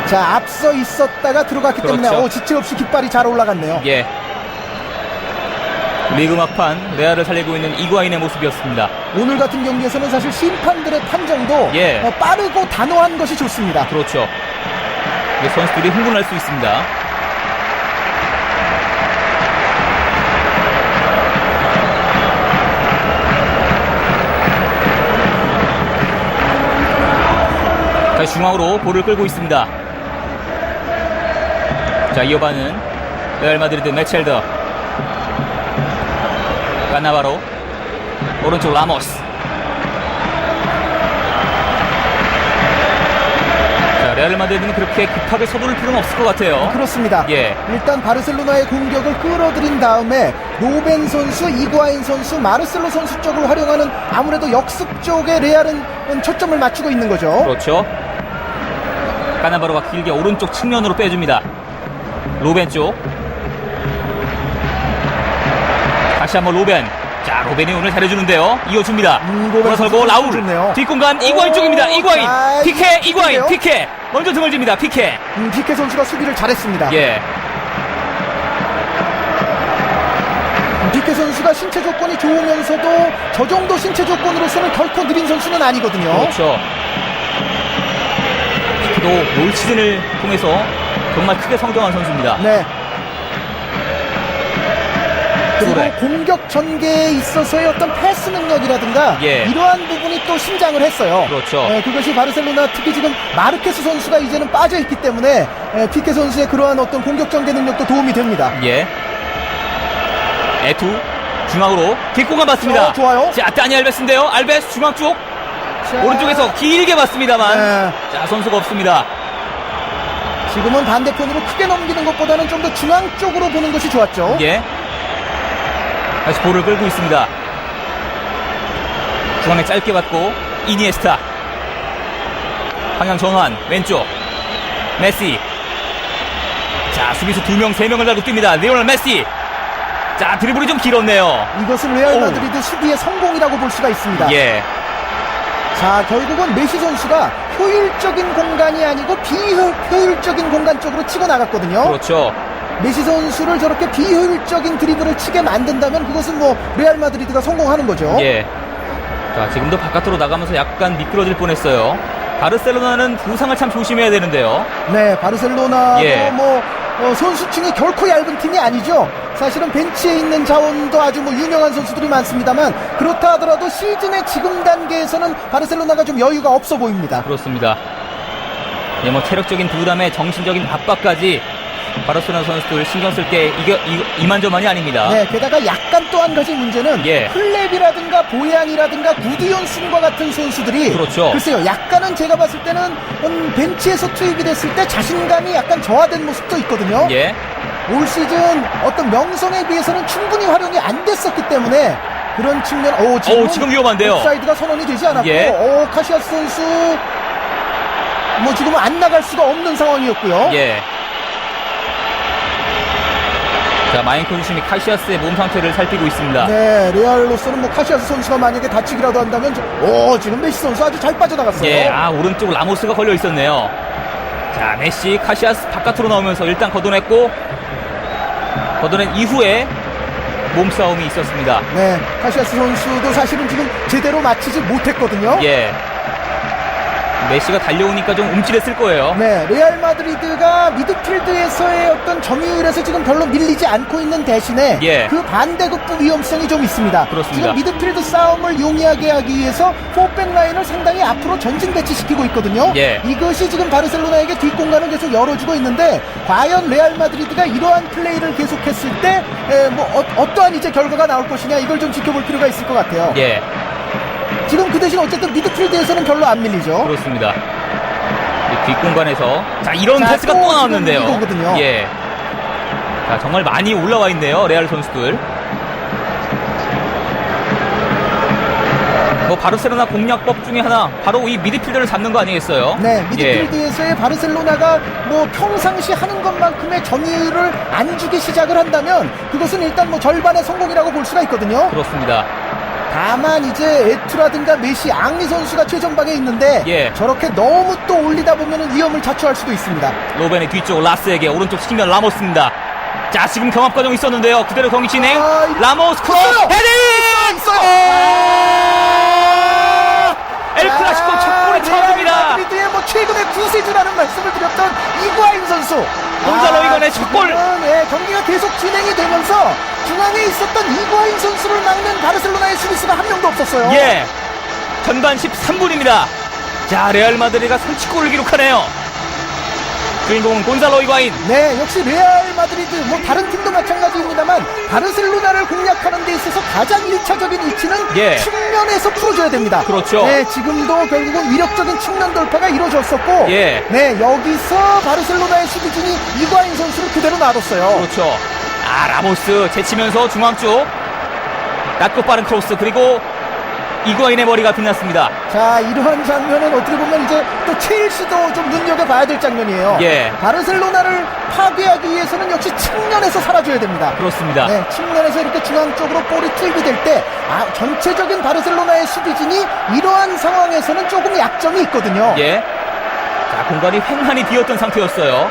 [SPEAKER 2] 자, 앞서 있었다가 들어갔기 때문에
[SPEAKER 1] 그렇죠.
[SPEAKER 2] 지체 없이 깃발이 잘 올라갔네요.
[SPEAKER 1] 예. 리그 막판 레알을 살리고 있는 이구아인의 모습이었습니다.
[SPEAKER 2] 오늘 같은 경기에서는 사실 심판들의 판정도
[SPEAKER 1] 예.
[SPEAKER 2] 빠르고 단호한 것이 좋습니다.
[SPEAKER 1] 그렇죠. 이게 선수들이 흥분할 수 있습니다. 다시 중앙으로 볼을 끌고 있습니다. 자, 이어받는 레알 마드리드 메첼더, 까나바로, 오른쪽 라모스. 자, 레알 마드리드는 그렇게 급하게 서두를 필요는 없을 것 같아요.
[SPEAKER 2] 그렇습니다.
[SPEAKER 1] 예.
[SPEAKER 2] 일단 바르셀로나의 공격을 끌어들인 다음에 로벤 선수, 이구아인 선수, 마르셀로 선수 쪽을 활용하는 아무래도 역습 쪽에 레알은 초점을 맞추고 있는 거죠.
[SPEAKER 1] 그렇죠. 까나바로가 길게 오른쪽 측면으로 빼줍니다. 로벤 쪽. 다시 한번 로벤. 자, 로벤이 오늘 잘해주는데요. 이어줍니다.
[SPEAKER 2] 로벤
[SPEAKER 1] 돌아설고
[SPEAKER 2] 선수
[SPEAKER 1] 라울.
[SPEAKER 2] 좋네요.
[SPEAKER 1] 뒷공간 이구아인 쪽입니다. 이구아인.
[SPEAKER 2] 자,
[SPEAKER 1] 피케,
[SPEAKER 2] 이거
[SPEAKER 1] 이구아인.
[SPEAKER 2] 좋은데요?
[SPEAKER 1] 피케. 먼저 등을 집니다. 피케.
[SPEAKER 2] 피케 선수가 수비를 잘했습니다.
[SPEAKER 1] 예.
[SPEAKER 2] 피케 선수가 신체 조건이 좋으면서도 저 정도 신체 조건으로서는 결코 느린 선수는 아니거든요.
[SPEAKER 1] 그렇죠. 피케도 올 시즌을 통해서 정말 크게 성장한 선수입니다.
[SPEAKER 2] 네. 그리고
[SPEAKER 1] 그래.
[SPEAKER 2] 공격 전개에 있어서의 어떤 패스 능력이라든가
[SPEAKER 1] 예.
[SPEAKER 2] 이러한 부분이 또 신장을 했어요.
[SPEAKER 1] 그렇죠.
[SPEAKER 2] 그것이 바르셀로나 특히 지금 마르케스 선수가 이제는 빠져있기 때문에 피케 선수의 그러한 어떤 공격 전개 능력도 도움이 됩니다.
[SPEAKER 1] 예. 에투 중앙으로 뒷공간 봤습니다.
[SPEAKER 2] 좋아요.
[SPEAKER 1] 자, 다니 알베스인데요. 알베스 중앙 쪽
[SPEAKER 2] 자,
[SPEAKER 1] 오른쪽에서 길게 봤습니다만
[SPEAKER 2] 네.
[SPEAKER 1] 자, 선수가 없습니다.
[SPEAKER 2] 지금은 반대편으로 크게 넘기는 것보다는 좀 더 중앙 쪽으로 보는 것이 좋았죠.
[SPEAKER 1] 예. 다시 볼을 끌고 있습니다. 중앙에 짧게 받고 이니에스타 방향 전환 왼쪽 메시. 자, 수비수 2명 3명을 달고 뜁니다. 리오넬 메시. 자, 드리블이 좀 길었네요.
[SPEAKER 2] 이것은 레알
[SPEAKER 1] 오.
[SPEAKER 2] 마드리드 수비의 성공이라고 볼 수가 있습니다.
[SPEAKER 1] 예.
[SPEAKER 2] 자, 결국은 메시 선수가 효율적인 공간이 아니고 비효율적인 공간 쪽으로 치고 나갔거든요.
[SPEAKER 1] 그렇죠.
[SPEAKER 2] 메시 선수를 저렇게 비효율적인 드리블을 치게 만든다면 그것은 뭐 레알 마드리드가 성공하는 거죠.
[SPEAKER 1] 예. 자, 지금도 바깥으로 나가면서 약간 미끄러질 뻔했어요. 바르셀로나는 부상을 참 조심해야 되는데요.
[SPEAKER 2] 네, 바르셀로나도
[SPEAKER 1] 예.
[SPEAKER 2] 선수층이 결코 얇은 팀이 아니죠. 사실은 벤치에 있는 자원도 아주 유명한 선수들이 많습니다만 그렇다 하더라도 시즌의 지금 단계에서는 바르셀로나가 좀 여유가 없어 보입니다.
[SPEAKER 1] 그렇습니다. 예, 뭐 체력적인 부담에 정신적인 압박까지 바르셀로나 선수들 신경 쓸 게 이만저만이 아닙니다.
[SPEAKER 2] 네, 게다가 약간 또 한 가지 문제는
[SPEAKER 1] 예.
[SPEAKER 2] 클랩이라든가 보양이라든가 구디온슨과 같은 선수들이
[SPEAKER 1] 그렇죠.
[SPEAKER 2] 글쎄요, 약간은 제가 봤을 때는 벤치에서 투입이 됐을 때 자신감이 약간 저하된 모습도 있거든요.
[SPEAKER 1] 예.
[SPEAKER 2] 올 시즌 어떤 명성에 비해서는 충분히 활용이 안 됐었기 때문에 그런 측면.
[SPEAKER 1] 지금 위험한데요.
[SPEAKER 2] 옵사이드가 선언이 되지 않았고,
[SPEAKER 1] 예.
[SPEAKER 2] 카시아스 선수 지금은 안 나갈 수가 없는 상황이었고요.
[SPEAKER 1] 예. 자, 마인코 주심이 카시아스의 몸 상태를 살피고 있습니다.
[SPEAKER 2] 네, 레알로서는 카시아스 선수가 만약에 다치기라도 한다면 지금 메시 선수 아주 잘 빠져나갔어요.
[SPEAKER 1] 예, 오른쪽 라모스가 걸려 있었네요. 자, 메시, 카시아스 바깥으로 나오면서 일단 걷어낸 이후에 몸싸움이 있었습니다.
[SPEAKER 2] 네, 카시아스 선수도 사실은 지금 제대로 맞히지 못했거든요.
[SPEAKER 1] 예. 메시가 달려오니까 좀 움찔했을 거예요.
[SPEAKER 2] 네, 레알 마드리드가 미드필드에서의 어떤 점유율에서 지금 별로 밀리지 않고 있는 대신에
[SPEAKER 1] 예.
[SPEAKER 2] 그 반대급부 위험성이 좀 있습니다.
[SPEAKER 1] 그렇습니다.
[SPEAKER 2] 지금 미드필드 싸움을 용이하게 하기 위해서 4백 라인을 상당히 앞으로 전진 배치시키고 있거든요.
[SPEAKER 1] 예.
[SPEAKER 2] 이것이 지금 바르셀로나에게 뒷공간을 계속 열어주고 있는데 과연 레알 마드리드가 이러한 플레이를 계속했을 때 어떠한 이제 결과가 나올 것이냐 이걸 좀 지켜볼 필요가 있을 것 같아요.
[SPEAKER 1] 예.
[SPEAKER 2] 지금 그 대신 어쨌든 미드필드에서는 별로 안 밀리죠.
[SPEAKER 1] 그렇습니다. 이 뒷공간에서 자 이런
[SPEAKER 2] 자,
[SPEAKER 1] 패스가
[SPEAKER 2] 또
[SPEAKER 1] 또 나왔는데요.
[SPEAKER 2] 지금 이거거든요.
[SPEAKER 1] 예. 자 정말 많이 올라와 있네요. 레알 선수들. 뭐 바르셀로나 공략법 중에 하나 바로 이 미드필더를 잡는 거 아니겠어요?
[SPEAKER 2] 네, 미드필드에서의 바르셀로나가 뭐 평상시 하는 것만큼의 점유율을 안 주기 시작을 한다면 그것은 일단 뭐 절반의 성공이라고 볼 수가 있거든요.
[SPEAKER 1] 그렇습니다.
[SPEAKER 2] 다만 이제 에투라든가 메시, 앙리 선수가 최전방에 있는데
[SPEAKER 1] 예.
[SPEAKER 2] 저렇게 너무 또 올리다 보면 위험을 자초할 수도 있습니다.
[SPEAKER 1] 로벤의 뒤쪽 라스에게 오른쪽 측면 라모스입니다. 자 지금 경합 과정 있었는데요. 그대로 경기 진행. 라모스 크로스 헤딩! 엘 클라시코 첫 골이 터집니다.
[SPEAKER 2] 마드리드의 뭐 최근의 구세주라는 말씀을 드렸던 이구아인 선수.
[SPEAKER 1] 곤잘로 히고의 첫 골.
[SPEAKER 2] 네, 경기가 계속 진행이 되면서 중앙에 있었던 이구아인 선수를 막는 바르셀로나의 수비수가 한 명도 없었어요.
[SPEAKER 1] 예. 전반 13분입니다. 자, 레알 마드리드가 선취골을 기록하네요. 주인공은 곤잘로 히고아인.
[SPEAKER 2] 네, 역시 레알 마드리드, 뭐 다른 팀도 마찬가지입니다만 바르셀로나를 공략하는 데 있어서 가장 1차적인 위치는
[SPEAKER 1] 예.
[SPEAKER 2] 측면에서 풀어줘야 됩니다.
[SPEAKER 1] 그렇죠.
[SPEAKER 2] 네, 지금도 결국은 위력적인 측면 돌파가 이루어졌었고,
[SPEAKER 1] 예.
[SPEAKER 2] 네, 여기서 바르셀로나의 수비진이 이구아인 선수를 그대로 놔뒀어요.
[SPEAKER 1] 그렇죠. 아, 라모스 제치면서 중앙 쪽 낮고 빠른 크로스 그리고 이구아인의 머리가 빛났습니다.
[SPEAKER 2] 자, 이러한 장면은 어떻게 보면 이제 또 첼시도 좀 눈여겨봐야 될 장면이에요.
[SPEAKER 1] 예.
[SPEAKER 2] 바르셀로나를 파괴하기 위해서는 역시 측면에서 살아줘야 됩니다.
[SPEAKER 1] 그렇습니다.
[SPEAKER 2] 네, 측면에서 이렇게 중앙 쪽으로 볼이 투입될 때 전체적인 바르셀로나의 수비진이 이러한 상황에서는 조금 약점이 있거든요.
[SPEAKER 1] 예. 자, 공간이 횡하니 비었던 상태였어요.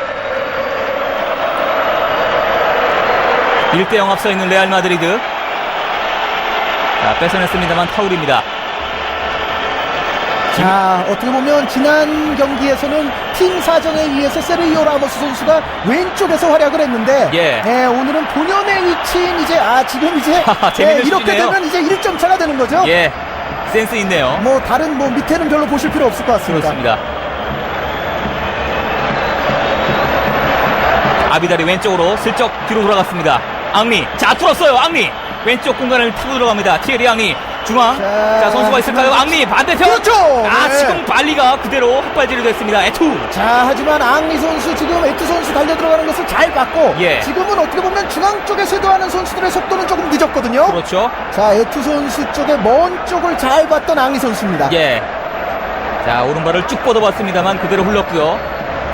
[SPEAKER 1] 1대0 앞서 있는 레알 마드리드. 자, 뺏어냈습니다만 파울입니다.
[SPEAKER 2] 자, 어떻게 보면 지난 경기에서는 팀 사정에 의해서 세르히오 라모스 선수가 왼쪽에서 활약을 했는데
[SPEAKER 1] 예.
[SPEAKER 2] 네, 오늘은 본연의 위치인 이제 지금 이제
[SPEAKER 1] 재밌는
[SPEAKER 2] 이렇게
[SPEAKER 1] 슛이네요.
[SPEAKER 2] 되면 이제 1점 차가 되는 거죠.
[SPEAKER 1] 예. 센스 있네요.
[SPEAKER 2] 뭐 다른 뭐 밑에는 별로 보실 필요 없을 것 같습니다.
[SPEAKER 1] 그렇습니다. 아비달이 왼쪽으로 슬쩍 뒤로 돌아갔습니다. 앙리. 자, 뚫었어요. 앙리. 왼쪽 공간을 타고 들어갑니다. 티에리 앙리. 중앙. 자, 선수가 있을까요? 앙리 반대편.
[SPEAKER 2] 그렇죠. 네.
[SPEAKER 1] 지금 발리가 그대로 헛발질이 됐습니다. 에투.
[SPEAKER 2] 자, 하지만 앙리 선수 지금 에투 선수 달려 들어가는 것을 잘 봤고
[SPEAKER 1] 예.
[SPEAKER 2] 지금은 어떻게 보면 중앙 쪽에 쇄도하는 선수들의 속도는 조금 늦었거든요.
[SPEAKER 1] 그렇죠.
[SPEAKER 2] 자, 에투 선수 쪽의 먼 쪽을 잘 봤던 앙리 선수입니다.
[SPEAKER 1] 예. 자, 오른발을 쭉 뻗어봤습니다만 그대로 흘렀고요.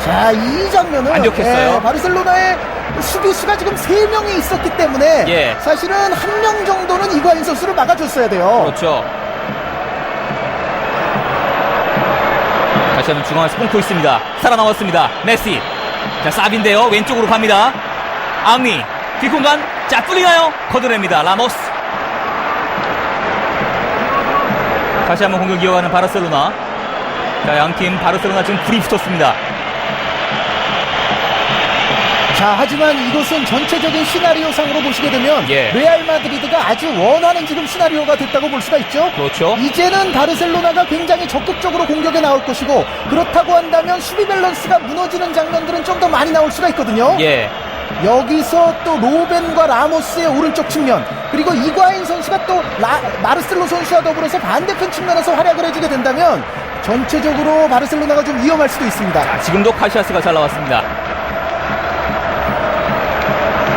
[SPEAKER 2] 자, 이 장면은
[SPEAKER 1] 완벽했어요.
[SPEAKER 2] 바르셀로나의 수비수가 지금 3명이 있었기 때문에
[SPEAKER 1] 예.
[SPEAKER 2] 사실은 1명 정도는 이구아인 선수를 막아줬어야 돼요.
[SPEAKER 1] 그렇죠. 다시 한번 중앙에서 끊고 있습니다. 살아나왔습니다. 메시. 자, 쌉인데요. 왼쪽으로 갑니다. 앙리. 뒷공간. 자, 뚫리나요? 걷어냅니다. 라모스. 다시 한번 공격 이어가는 바르셀로나. 자, 양팀 바르셀로나 지금 불이 붙었습니다.
[SPEAKER 2] 자, 하지만 이것은 전체적인 시나리오상으로 보시게 되면
[SPEAKER 1] 예.
[SPEAKER 2] 레알 마드리드가 아주 원하는 지금 시나리오가 됐다고 볼 수가 있죠.
[SPEAKER 1] 그렇죠.
[SPEAKER 2] 이제는 바르셀로나가 굉장히 적극적으로 공격에 나올 것이고 그렇다고 한다면 수비 밸런스가 무너지는 장면들은 좀 더 많이 나올 수가 있거든요.
[SPEAKER 1] 예.
[SPEAKER 2] 여기서 또 로벤과 라모스의 오른쪽 측면 그리고 이구아인 선수가 또 마르셀로 선수와 더불어서 반대편 측면에서 활약을 해주게 된다면 전체적으로 바르셀로나가 좀 위험할 수도 있습니다.
[SPEAKER 1] 자, 지금도 카시아스가 잘 나왔습니다.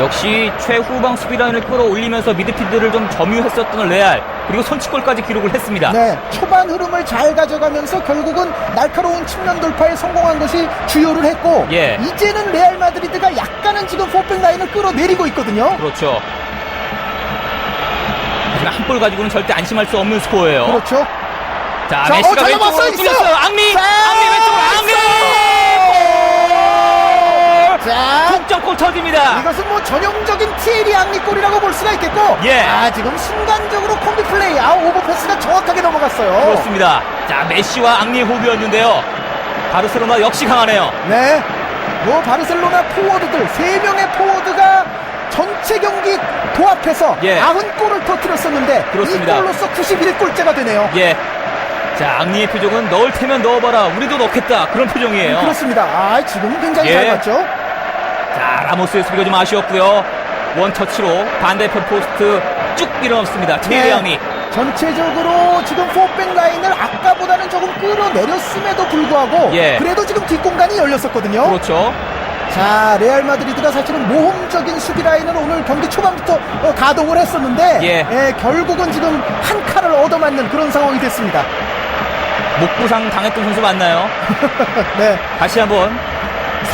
[SPEAKER 1] 역시 최후방 수비라인을 끌어올리면서 미드필드를 좀 점유했었던 레알 그리고 선취골까지 기록을 했습니다.
[SPEAKER 2] 네, 초반 흐름을 잘 가져가면서 결국은 날카로운 측면 돌파에 성공한 것이 주요를 했고
[SPEAKER 1] 예.
[SPEAKER 2] 이제는 레알 마드리드가 약간은 지금 4백 라인을 끌어내리고 있거든요.
[SPEAKER 1] 그렇죠. 하지만 한 골 가지고는 절대 안심할 수 없는 스코어예요.
[SPEAKER 2] 그렇죠.
[SPEAKER 1] 자,
[SPEAKER 2] 자,
[SPEAKER 1] 메시가
[SPEAKER 2] 잘
[SPEAKER 1] 왼쪽으로
[SPEAKER 2] 넘었어요.
[SPEAKER 1] 뚫렸어요. 앙리!
[SPEAKER 2] 자,
[SPEAKER 1] 앙리 왼쪽으로 앙리!
[SPEAKER 2] 자,
[SPEAKER 1] 역전골 터집니다.
[SPEAKER 2] 이것은 뭐 전형적인 티에리 앙리 골이라고 볼 수가 있겠고,
[SPEAKER 1] 예.
[SPEAKER 2] 지금 순간적으로 콤비 플레이, 오버패스가 정확하게 넘어갔어요.
[SPEAKER 1] 그렇습니다. 자, 메시와 앙리의 호흡이었는데요. 바르셀로나 역시 강하네요.
[SPEAKER 2] 네, 뭐 바르셀로나 포워드들 3명의 포워드가 전체 경기 도합해서
[SPEAKER 1] 예.
[SPEAKER 2] 90골을 터뜨렸었는데
[SPEAKER 1] 그렇습니다.
[SPEAKER 2] 이 골로서 91골째가 되네요.
[SPEAKER 1] 예. 자, 앙리의 표정은 넣을 테면 넣어봐라. 우리도 넣겠다. 그런 표정이에요.
[SPEAKER 2] 그렇습니다. 지금 굉장히
[SPEAKER 1] 예.
[SPEAKER 2] 잘 맞죠?
[SPEAKER 1] 자, 라모스의 수비가 좀 아쉬웠고요. 원터치로 반대편 포스트 쭉 밀어넣습니다. 티에리 앙리.
[SPEAKER 2] 전체적으로 지금 포백 라인을 아까보다는 조금 끌어내렸음에도 불구하고
[SPEAKER 1] 예.
[SPEAKER 2] 그래도 지금 뒷공간이 열렸었거든요.
[SPEAKER 1] 그렇죠.
[SPEAKER 2] 자, 레알 마드리드가 사실은 모험적인 수비 라인을 오늘 경기 초반부터 가동을 했었는데
[SPEAKER 1] 예.
[SPEAKER 2] 결국은 지금 한 칼을 얻어맞는 그런 상황이 됐습니다.
[SPEAKER 1] 목부상 당했던 선수 맞나요?
[SPEAKER 2] 네.
[SPEAKER 1] 다시 한번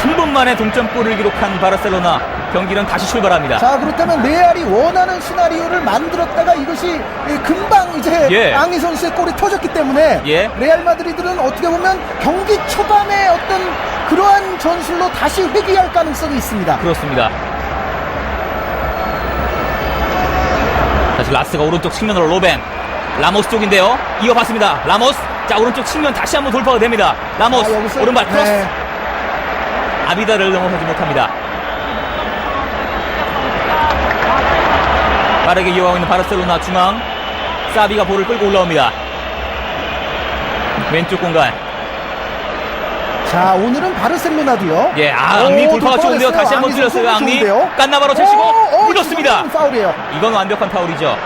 [SPEAKER 1] 3분 만에 동점골을 기록한 바르셀로나. 경기는 다시 출발합니다.
[SPEAKER 2] 자, 그렇다면 레알이 원하는 시나리오를 만들었다가 이것이 금방 이제
[SPEAKER 1] 예.
[SPEAKER 2] 앙리 선수의 골이 터졌기 때문에
[SPEAKER 1] 예.
[SPEAKER 2] 레알 마드리드는 어떻게 보면 경기 초반에 어떤 그러한 전술로 다시 회귀할 가능성이 있습니다.
[SPEAKER 1] 그렇습니다. 다시 라스가 오른쪽 측면으로 로벤. 라모스 쪽인데요. 이어봤습니다. 라모스. 자, 오른쪽 측면 다시 한번 돌파가 됩니다. 라모스.
[SPEAKER 2] 여기서,
[SPEAKER 1] 오른발 크로스.
[SPEAKER 2] 네.
[SPEAKER 1] 아비다를 넘어서지 못합니다. 빠르게 이어가고 있는 바르셀로나 중앙. 사비가 볼을 끌고 올라옵니다. 왼쪽 공간.
[SPEAKER 2] 자, 오늘은 바르셀로나도요.
[SPEAKER 1] 예, 앙리 돌파가 좋은데요. 다시 한번 뚫렸어요. 앙리. 깐나바로 제치고 밀었습니다.
[SPEAKER 2] 지금 파울이에요.
[SPEAKER 1] 이건 완벽한 파울이죠.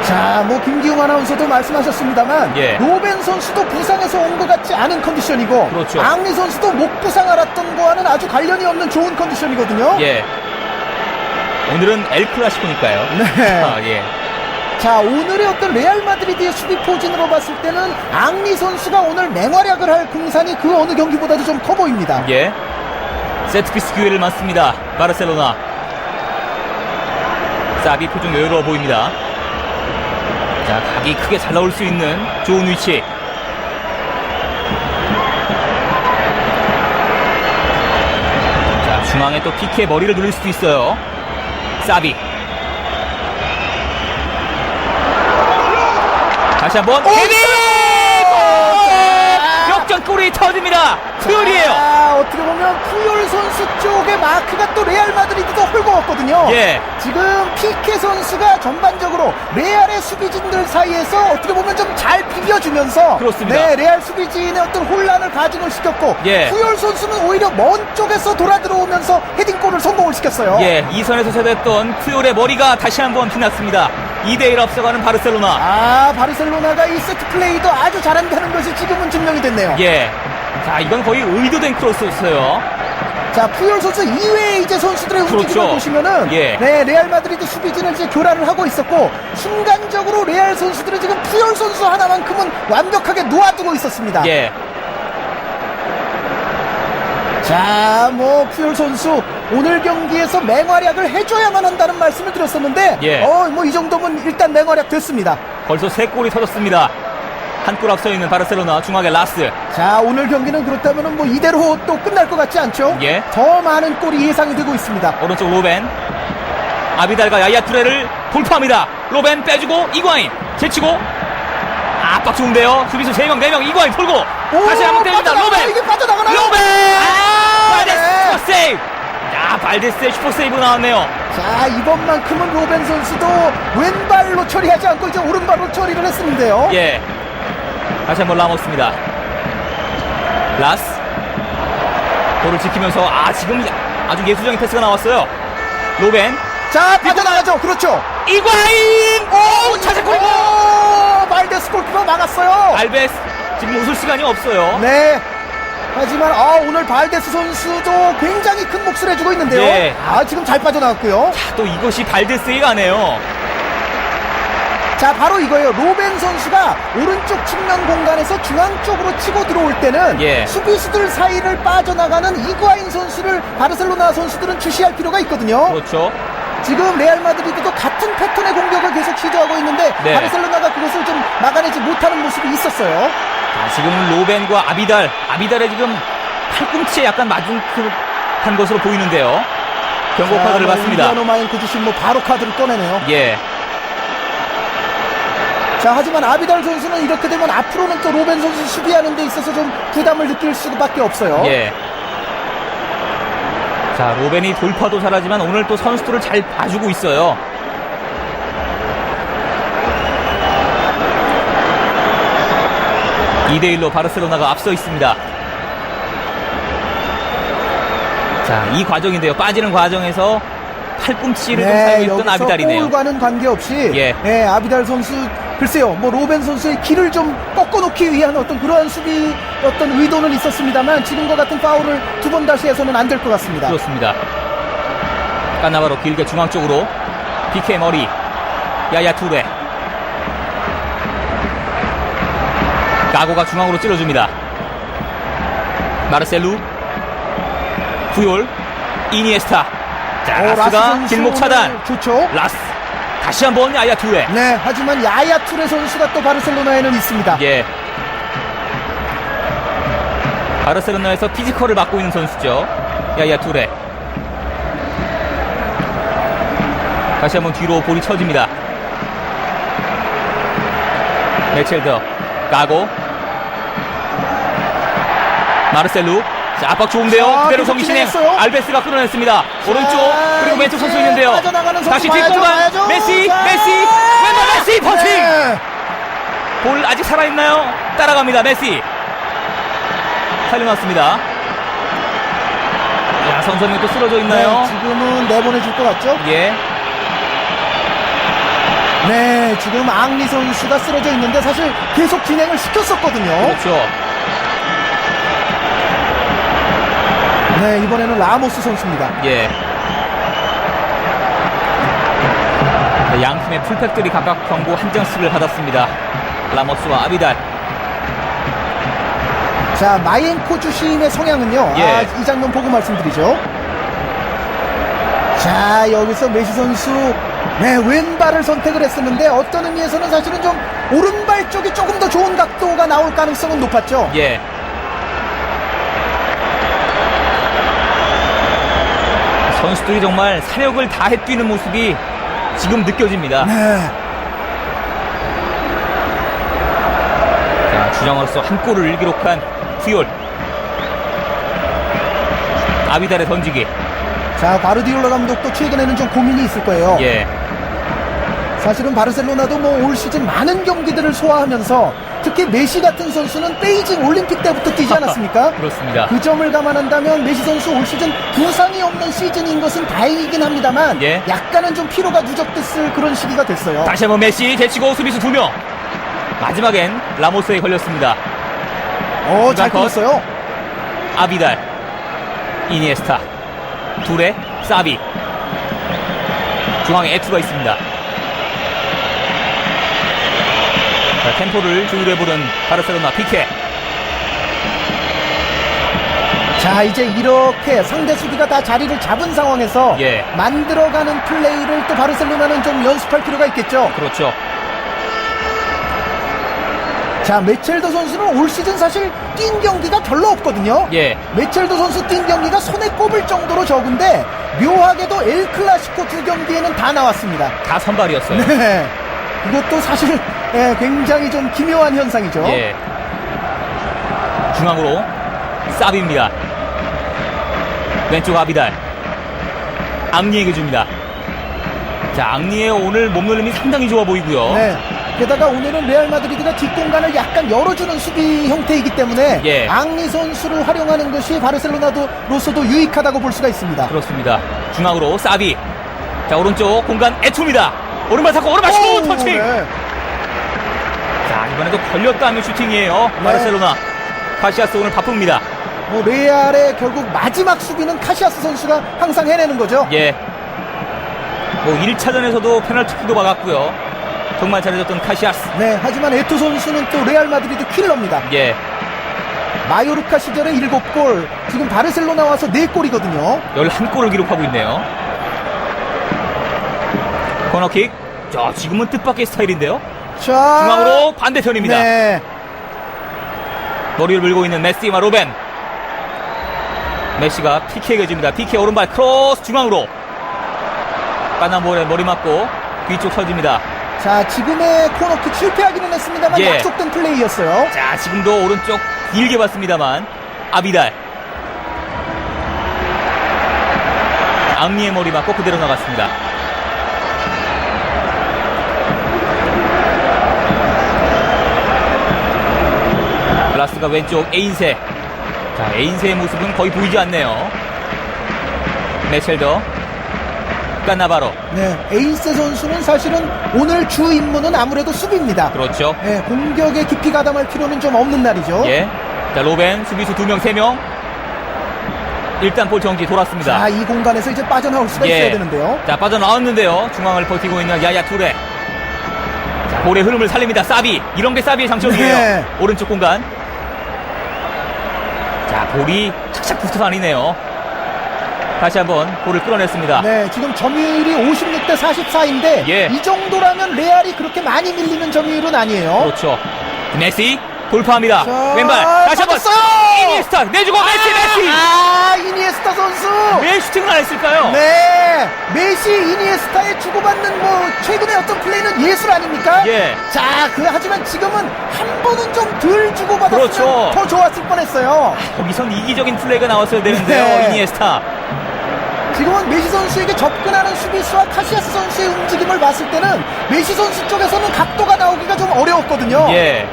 [SPEAKER 2] 자, 뭐 김기웅 아나운서도 말씀하셨습니다만
[SPEAKER 1] 예.
[SPEAKER 2] 로벤 선수도 부상에서 온 것 같지 않은 컨디션이고
[SPEAKER 1] 그렇죠.
[SPEAKER 2] 앙리 선수도 목 부상 알았던 거와는 아주 관련이 없는 좋은 컨디션이거든요.
[SPEAKER 1] 예. 오늘은 엘 클라시코니까요.
[SPEAKER 2] 네.
[SPEAKER 1] 예.
[SPEAKER 2] 자, 오늘의 어떤 레알 마드리드의 수비 포진으로 봤을 때는 앙리 선수가 오늘 맹활약을 할 공산이 그 어느 경기보다도 좀 커 보입니다.
[SPEAKER 1] 예. 세트피스 기회를 맞습니다. 바르셀로나. 사비 표정 여유로워 보입니다. 자, 각이 크게 잘 나올 수 있는 좋은 위치. 자, 중앙에 또 피케 머리를 누릴 수도 있어요. 사비. 다시 한번 헤딩! 역전골이 터집니다. 퓨리예요.
[SPEAKER 2] 어떻게 보면 푸열 선수 쪽의 마크가 또 레알 마드리드도 헐거웠거든요.
[SPEAKER 1] 예.
[SPEAKER 2] 지금 피케 선수가 전반적으로 레알의 수비진들 사이에서 어떻게 보면 좀 잘 비벼주면서
[SPEAKER 1] 그렇습니다.
[SPEAKER 2] 네, 레알 수비진의 어떤 혼란을 가중을 시켰고
[SPEAKER 1] 예.
[SPEAKER 2] 푸열 선수는 오히려 먼 쪽에서 돌아 들어오면서 헤딩골을 성공을 시켰어요.
[SPEAKER 1] 예, 이 선에서 세대했던 푸열의 머리가 다시 한번 빛났습니다. 2대1 앞서가는 바르셀로나.
[SPEAKER 2] 바르셀로나가 이 세트 플레이도 아주 잘한다는 것이 지금은 증명이 됐네요.
[SPEAKER 1] 예. 자, 이건 거의 의도된 크로스였어요.
[SPEAKER 2] 자, 푸열 선수 이외의 이제 선수들의 움직임을
[SPEAKER 1] 그렇죠.
[SPEAKER 2] 보시면은
[SPEAKER 1] 예.
[SPEAKER 2] 네, 레알 마드리드 수비진을 이제 교란을 하고 있었고 순간적으로 레알 선수들은 지금 푸열 선수 하나만큼은 완벽하게 놓아두고 있었습니다.
[SPEAKER 1] 예.
[SPEAKER 2] 자, 뭐 푸열 선수 오늘 경기에서 맹활약을 해줘야만 한다는 말씀을 드렸었는데
[SPEAKER 1] 예.
[SPEAKER 2] 뭐 이 정도면 일단 맹활약 됐습니다.
[SPEAKER 1] 벌써 3골이 터졌습니다. 한 골 앞서 있는 바르셀로나 중앙의 라스.
[SPEAKER 2] 자, 오늘 경기는 그렇다면은 뭐 이대로 또 끝날 것 같지 않죠?
[SPEAKER 1] 예.
[SPEAKER 2] 더 많은 골이 예상이 되고 있습니다.
[SPEAKER 1] 오른쪽 로벤. 아비달과 야야 투레를 돌파합니다. 로벤 빼주고 이과인 제치고. 압박 좋은데요. 수비수 3명 4명 이과인 돌고 다시 한번 때립니다. 로벤.
[SPEAKER 2] 이게 빠져나가나요?
[SPEAKER 1] 로벤. 발데스
[SPEAKER 2] 네.
[SPEAKER 1] 슈퍼 세이브. 야, 발데스의 슈퍼 세이브 나왔네요.
[SPEAKER 2] 자, 이번만큼은 로벤 선수도 왼발로 처리하지 않고 이제 오른발로 처리를 했었는데요.
[SPEAKER 1] 예. 다시 한번 라모스입니다. 라스. 볼을 지키면서 지금 아주 예술적인 패스가 나왔어요. 로벤.
[SPEAKER 2] 자, 빠져나가죠. 그렇죠.
[SPEAKER 1] 이과인! 차세골이고!
[SPEAKER 2] 발데스 골키퍼 막았어요.
[SPEAKER 1] 알베스. 지금 웃을 시간이 없어요.
[SPEAKER 2] 네. 하지만 오늘 발데스 선수도 굉장히 큰 몫을 해주고 있는데요.
[SPEAKER 1] 예.
[SPEAKER 2] 지금 잘 빠져나갔고요.
[SPEAKER 1] 또 이것이 발데스에 가네요.
[SPEAKER 2] 자, 바로 이거예요. 로벤 선수가 오른쪽 측면 공간에서 중앙 쪽으로 치고 들어올 때는
[SPEAKER 1] 예.
[SPEAKER 2] 수비수들 사이를 빠져나가는 이과인 선수를 바르셀로나 선수들은 주시할 필요가 있거든요.
[SPEAKER 1] 그렇죠.
[SPEAKER 2] 지금 레알 마드리드도 같은 패턴의 공격을 계속 시도하고 있는데
[SPEAKER 1] 네.
[SPEAKER 2] 바르셀로나가 그것을 좀 막아내지 못하는 모습이 있었어요.
[SPEAKER 1] 자, 지금 로벤과 아비달의 지금 팔꿈치에 약간 맞은 그 한 것으로 보이는데요. 경고 카드를 받습니다.
[SPEAKER 2] 인디아노 마인크 주신 뭐 바로 카드를 꺼내네요.
[SPEAKER 1] 예.
[SPEAKER 2] 자, 하지만 아비달 선수는 이렇게 되면 앞으로는 또 로벤 선수 수비하는 데 있어서 좀 부담을 느낄 수밖에 없어요.
[SPEAKER 1] 예. 자, 로벤이 돌파도 잘하지만 오늘 또 선수들을 잘 봐주고 있어요. (2대1로) 바르셀로나가 앞서 있습니다. 자, 이 과정인데요. 빠지는 과정에서 팔꿈치를 좀 사용했던 아비달이네요.
[SPEAKER 2] 골과는 관계없이
[SPEAKER 1] 예.
[SPEAKER 2] 아비달 선수 글쎄요, 뭐 로벤 선수의 길을 좀 꺾어놓기 위한 어떤 그러한 수비 어떤 의도는 있었습니다만 지금과 같은 파울을 두 번 다시 해서는 안 될 것 같습니다.
[SPEAKER 1] 그렇습니다. 까나바로 길게 중앙 쪽으로 피케 머리, 야야 투레, 가고가 중앙으로 찔러줍니다. 마르셀루, 푸올, 이니에스타. 자,
[SPEAKER 2] 라스
[SPEAKER 1] 라스가
[SPEAKER 2] 선수
[SPEAKER 1] 길목 차단.
[SPEAKER 2] 좋죠.
[SPEAKER 1] 라스 다시 한번 야야 투레.
[SPEAKER 2] 네, 하지만 야야 투레 선수가 또 바르셀로나에는 있습니다.
[SPEAKER 1] 예. 바르셀로나에서 피지컬을 맡고 있는 선수죠. 야야 투레. 다시 한번 뒤로 볼이 쳐집니다. 메첼더, 가고, 마르셀루. 자, 압박 좋은데요.
[SPEAKER 2] 자,
[SPEAKER 1] 그대로 성기 진행.
[SPEAKER 2] 진행했어요.
[SPEAKER 1] 알베스가 끌어냈습니다. 오른쪽 그리고 왼쪽 선수 있는데요.
[SPEAKER 2] 빠져나가는 선수
[SPEAKER 1] 다시
[SPEAKER 2] 봐야죠,
[SPEAKER 1] 뒷공간.
[SPEAKER 2] 봐야죠.
[SPEAKER 1] 메시,
[SPEAKER 2] 자,
[SPEAKER 1] 메시, 왼발 메시 펀칭.
[SPEAKER 2] 네.
[SPEAKER 1] 볼 아직 살아있나요? 따라갑니다. 메시. 살려놨습니다. 야, 선수는 또 쓰러져 있나요?
[SPEAKER 2] 네, 지금은 내보내줄 것 같죠?
[SPEAKER 1] 예.
[SPEAKER 2] 네, 지금 앙리 선수가 쓰러져 있는데 사실 계속 진행을 시켰었거든요.
[SPEAKER 1] 그렇죠.
[SPEAKER 2] 네, 이번에는 라모스 선수입니다.
[SPEAKER 1] 예. 네, 양 팀의 풀백들이 각각 경고 한 장씩을 받았습니다. 라모스와 아비달.
[SPEAKER 2] 자, 마이엔코 주심의 성향은요.
[SPEAKER 1] 예.
[SPEAKER 2] 이 장면 보고 말씀드리죠. 자, 여기서 메시 선수 네, 왼발을 선택을 했었는데 어떤 의미에서는 사실은 좀 오른발 쪽이 조금 더 좋은 각도가 나올 가능성은 높았죠.
[SPEAKER 1] 예. 선수들이 정말 사력을 다해 뛰는 모습이 지금 느껴집니다.
[SPEAKER 2] 네.
[SPEAKER 1] 자, 주장으로서 한 골을 기록한 푸올. 아비달의 던지기.
[SPEAKER 2] 자, 바르디올라 감독도 최근에는 좀 고민이 있을 거예요.
[SPEAKER 1] 예.
[SPEAKER 2] 사실은 바르셀로나도 뭐 올 시즌 많은 경기들을 소화하면서 특히 메시 같은 선수는 베이징 올림픽 때부터 뛰지 않았습니까?
[SPEAKER 1] 그렇습니다.
[SPEAKER 2] 그 점을 감안한다면 메시 선수 올 시즌 부상이 없는 시즌인 것은 다행이긴 합니다만
[SPEAKER 1] 예.
[SPEAKER 2] 약간은 좀 피로가 누적됐을 그런 시기가 됐어요.
[SPEAKER 1] 다시 한번 메시 제치고 수비수 2명. 마지막엔 라모스에 걸렸습니다.
[SPEAKER 2] 잘
[SPEAKER 1] 컷.
[SPEAKER 2] 끊었어요.
[SPEAKER 1] 아비달, 이니에스타, 둘에 사비. 중앙에 에투가 있습니다. 자, 템포를 조율해보는 바르셀로나 피케.
[SPEAKER 2] 자, 이제 이렇게 상대 수비가 다 자리를 잡은 상황에서
[SPEAKER 1] 예.
[SPEAKER 2] 만들어가는 플레이를 또 바르셀로나는 좀 연습할 필요가 있겠죠.
[SPEAKER 1] 그렇죠.
[SPEAKER 2] 자, 메첼더 선수는 올 시즌 사실 뛴 경기가 별로 없거든요.
[SPEAKER 1] 예.
[SPEAKER 2] 메첼더 선수 뛴 경기가 손에 꼽을 정도로 적은데 묘하게도 엘 클라시코 두 경기에는 다 나왔습니다.
[SPEAKER 1] 다 선발이었어요.
[SPEAKER 2] 네. 이것도 사실 굉장히 좀 기묘한 현상이죠.
[SPEAKER 1] 예. 중앙으로 사비입니다. 왼쪽 아비달. 앙리에게 줍니다. 자, 앙리의 오늘 몸놀림이 상당히 좋아 보이고요.
[SPEAKER 2] 네. 게다가 오늘은 레알 마드리드가 뒷공간을 약간 열어주는 수비 형태이기 때문에
[SPEAKER 1] 예.
[SPEAKER 2] 앙리 선수를 활용하는 것이 바르셀로나로서도 유익하다고 볼 수가 있습니다.
[SPEAKER 1] 그렇습니다. 중앙으로 사비. 자, 오른쪽 공간 에투입니다. 오른발 잡고 오른발 슛 터칭.
[SPEAKER 2] 네.
[SPEAKER 1] 자, 이번에도 걸렸다 하면 슈팅이에요.
[SPEAKER 2] 네.
[SPEAKER 1] 바르셀로나. 카시아스 오늘 바쁩니다.
[SPEAKER 2] 레알의 결국 마지막 수비는 카시아스 선수가 항상 해내는 거죠.
[SPEAKER 1] 예. 뭐 1차전에서도 페널티킥도 막았고요. 정말 잘해줬던 카시아스.
[SPEAKER 2] 네, 하지만 에토 선수는 또 레알 마드리드 킬러입니다.
[SPEAKER 1] 예.
[SPEAKER 2] 마요르카 시절에 7골, 지금 바르셀로나 와서 4골이거든요.
[SPEAKER 1] 11골을 기록하고 있네요. 코너킥. 자, 지금은 뜻밖의 스타일인데요.
[SPEAKER 2] 자,
[SPEAKER 1] 중앙으로 반대편입니다.
[SPEAKER 2] 네.
[SPEAKER 1] 머리를 물고 있는 메시와 로벤. 메시가 PK에게 줍니다. PK 오른발 크로스 중앙으로. 까나볼에 머리 맞고 뒤쪽 서집니다.
[SPEAKER 2] 자, 지금의 코너킥 실패하기는 했습니다만
[SPEAKER 1] 예.
[SPEAKER 2] 약속된 플레이였어요.
[SPEAKER 1] 자, 지금도 오른쪽 길게 봤습니다만 아비달. 앙리의 머리 맞고 그대로 나갔습니다. 라스가 왼쪽 에인세. 자, 에인세의 모습은 거의 보이지 않네요. 메첼더. 까나바로.
[SPEAKER 2] 네, 에인세 선수는 사실은 오늘 주 임무는 아무래도 수비입니다.
[SPEAKER 1] 그렇죠.
[SPEAKER 2] 네, 공격에 깊이 가담할 필요는 좀 없는 날이죠.
[SPEAKER 1] 예. 자, 로벤 수비수 2명, 3명. 일단 볼 정지 돌았습니다.
[SPEAKER 2] 자, 이 공간에서 이제 빠져나올 수가
[SPEAKER 1] 예.
[SPEAKER 2] 있어야 되는데요.
[SPEAKER 1] 자, 빠져나왔는데요. 중앙을 버티고 있는 야야 투레. 자, 볼의 흐름을 살립니다. 사비. 이런 게 사비의 장점이에요.
[SPEAKER 2] 네.
[SPEAKER 1] 오른쪽 공간. 자, 볼이 착착 붙어 다니네요. 다시 한번 볼을 끌어냈습니다.
[SPEAKER 2] 네, 지금 점유율이 56대 44인데
[SPEAKER 1] 예.
[SPEAKER 2] 이 정도라면 레알이 그렇게 많이 밀리는 점유율은 아니에요.
[SPEAKER 1] 그렇죠. 메시 돌파합니다.
[SPEAKER 2] 자,
[SPEAKER 1] 왼발 다시 한번
[SPEAKER 2] 잡았어요!
[SPEAKER 1] 이니에스타 내주고 메시.
[SPEAKER 2] 아, 이니에스타 선수.
[SPEAKER 1] 왜 슈팅을 안 했을까요?
[SPEAKER 2] 네, 메시 이니에스타에 주고받는 뭐 최근의 어떤 플레이는 예술 아닙니까?
[SPEAKER 1] 예.
[SPEAKER 2] 자, 하지만 지금은 한 번은 좀 덜 주고받았으면
[SPEAKER 1] 그렇죠.
[SPEAKER 2] 더 좋았을 뻔했어요.
[SPEAKER 1] 거기선 이기적인 플레이가 나왔어야 되는데요.
[SPEAKER 2] 네.
[SPEAKER 1] 이니에스타.
[SPEAKER 2] 지금은 메시 선수에게 접근하는 수비수와 카시아스 선수의 움직임을 봤을 때는 메시 선수 쪽에서는 각도가 나오기가 좀 어려웠거든요.
[SPEAKER 1] 예.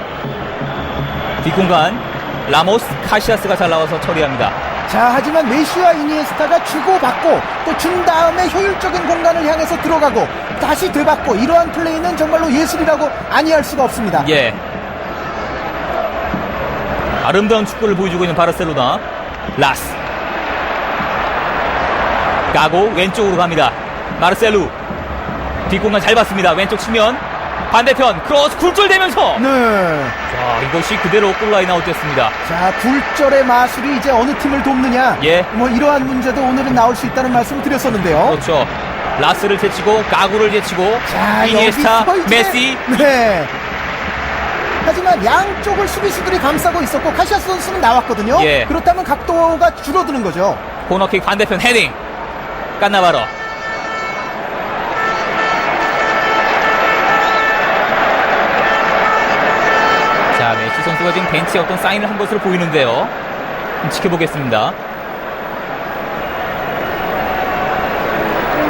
[SPEAKER 1] 뒷공간 라모스 카시아스가 잘 나와서 처리합니다.
[SPEAKER 2] 자, 하지만 메시와 이니에스타가 주고받고 또 준 다음에 효율적인 공간을 향해서 들어가고 다시 되받고 이러한 플레이는 정말로 예술이라고 아니할 수가 없습니다.
[SPEAKER 1] 예. 아름다운 축구를 보여주고 있는 바르셀로나. 라스. 가고 왼쪽으로 갑니다. 마르셀루. 뒷공간 잘 봤습니다. 왼쪽 측면. 반대편 크로스 굴절되면서.
[SPEAKER 2] 네.
[SPEAKER 1] 자, 이것이 그대로 골라인 아웃됐습니다.
[SPEAKER 2] 자, 굴절의 마술이 이제 어느 팀을 돕느냐.
[SPEAKER 1] 예.
[SPEAKER 2] 뭐 이러한 문제도 오늘은 나올 수 있다는 말씀을 드렸었는데요.
[SPEAKER 1] 그렇죠. 라스를 제치고 가구를 제치고
[SPEAKER 2] 자,
[SPEAKER 1] 이니에스타,
[SPEAKER 2] 여기서 이제-
[SPEAKER 1] 메시.
[SPEAKER 2] 네. 하지만 양쪽을 수비수들이 감싸고 있었고 카시아스 선수는 나왔거든요.
[SPEAKER 1] 예.
[SPEAKER 2] 그렇다면 각도가 줄어드는 거죠.
[SPEAKER 1] 코너킥 반대편 헤딩. 까나바로. 자, 메시 선수가 지금 벤치에 어떤 사인을 한 것으로 보이는데요. 좀 지켜보겠습니다.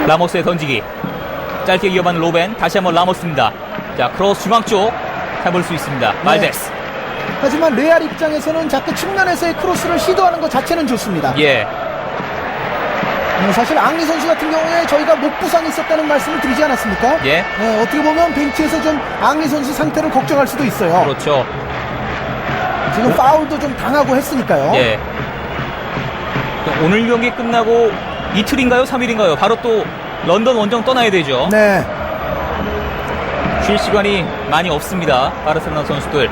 [SPEAKER 1] 라모스의 던지기. 짧게 이어받는 로벤. 다시 한번 라모스입니다. 자, 크로스 중앙 쪽 잡을 수 있습니다. 말데스.
[SPEAKER 2] 하지만 레알 입장에서는 자꾸 측면에서의 크로스를 시도하는 것 자체는 좋습니다.
[SPEAKER 1] 예.
[SPEAKER 2] 사실 앙리 선수 같은 경우에 저희가 목 부상이 있었다는 말씀을 드리지 않았습니까?
[SPEAKER 1] 예.
[SPEAKER 2] 네, 어떻게 보면 벤치에서 좀 앙리 선수 상태를 걱정할 수도 있어요.
[SPEAKER 1] 그렇죠.
[SPEAKER 2] 지금 파울도 좀 당하고 했으니까요.
[SPEAKER 1] 예. 오늘 경기 끝나고 이틀인가요? 3일인가요? 바로 또 런던 원정 떠나야 되죠.
[SPEAKER 2] 네.
[SPEAKER 1] 쉴 시간이 많이 없습니다. 바르셀로나 선수들.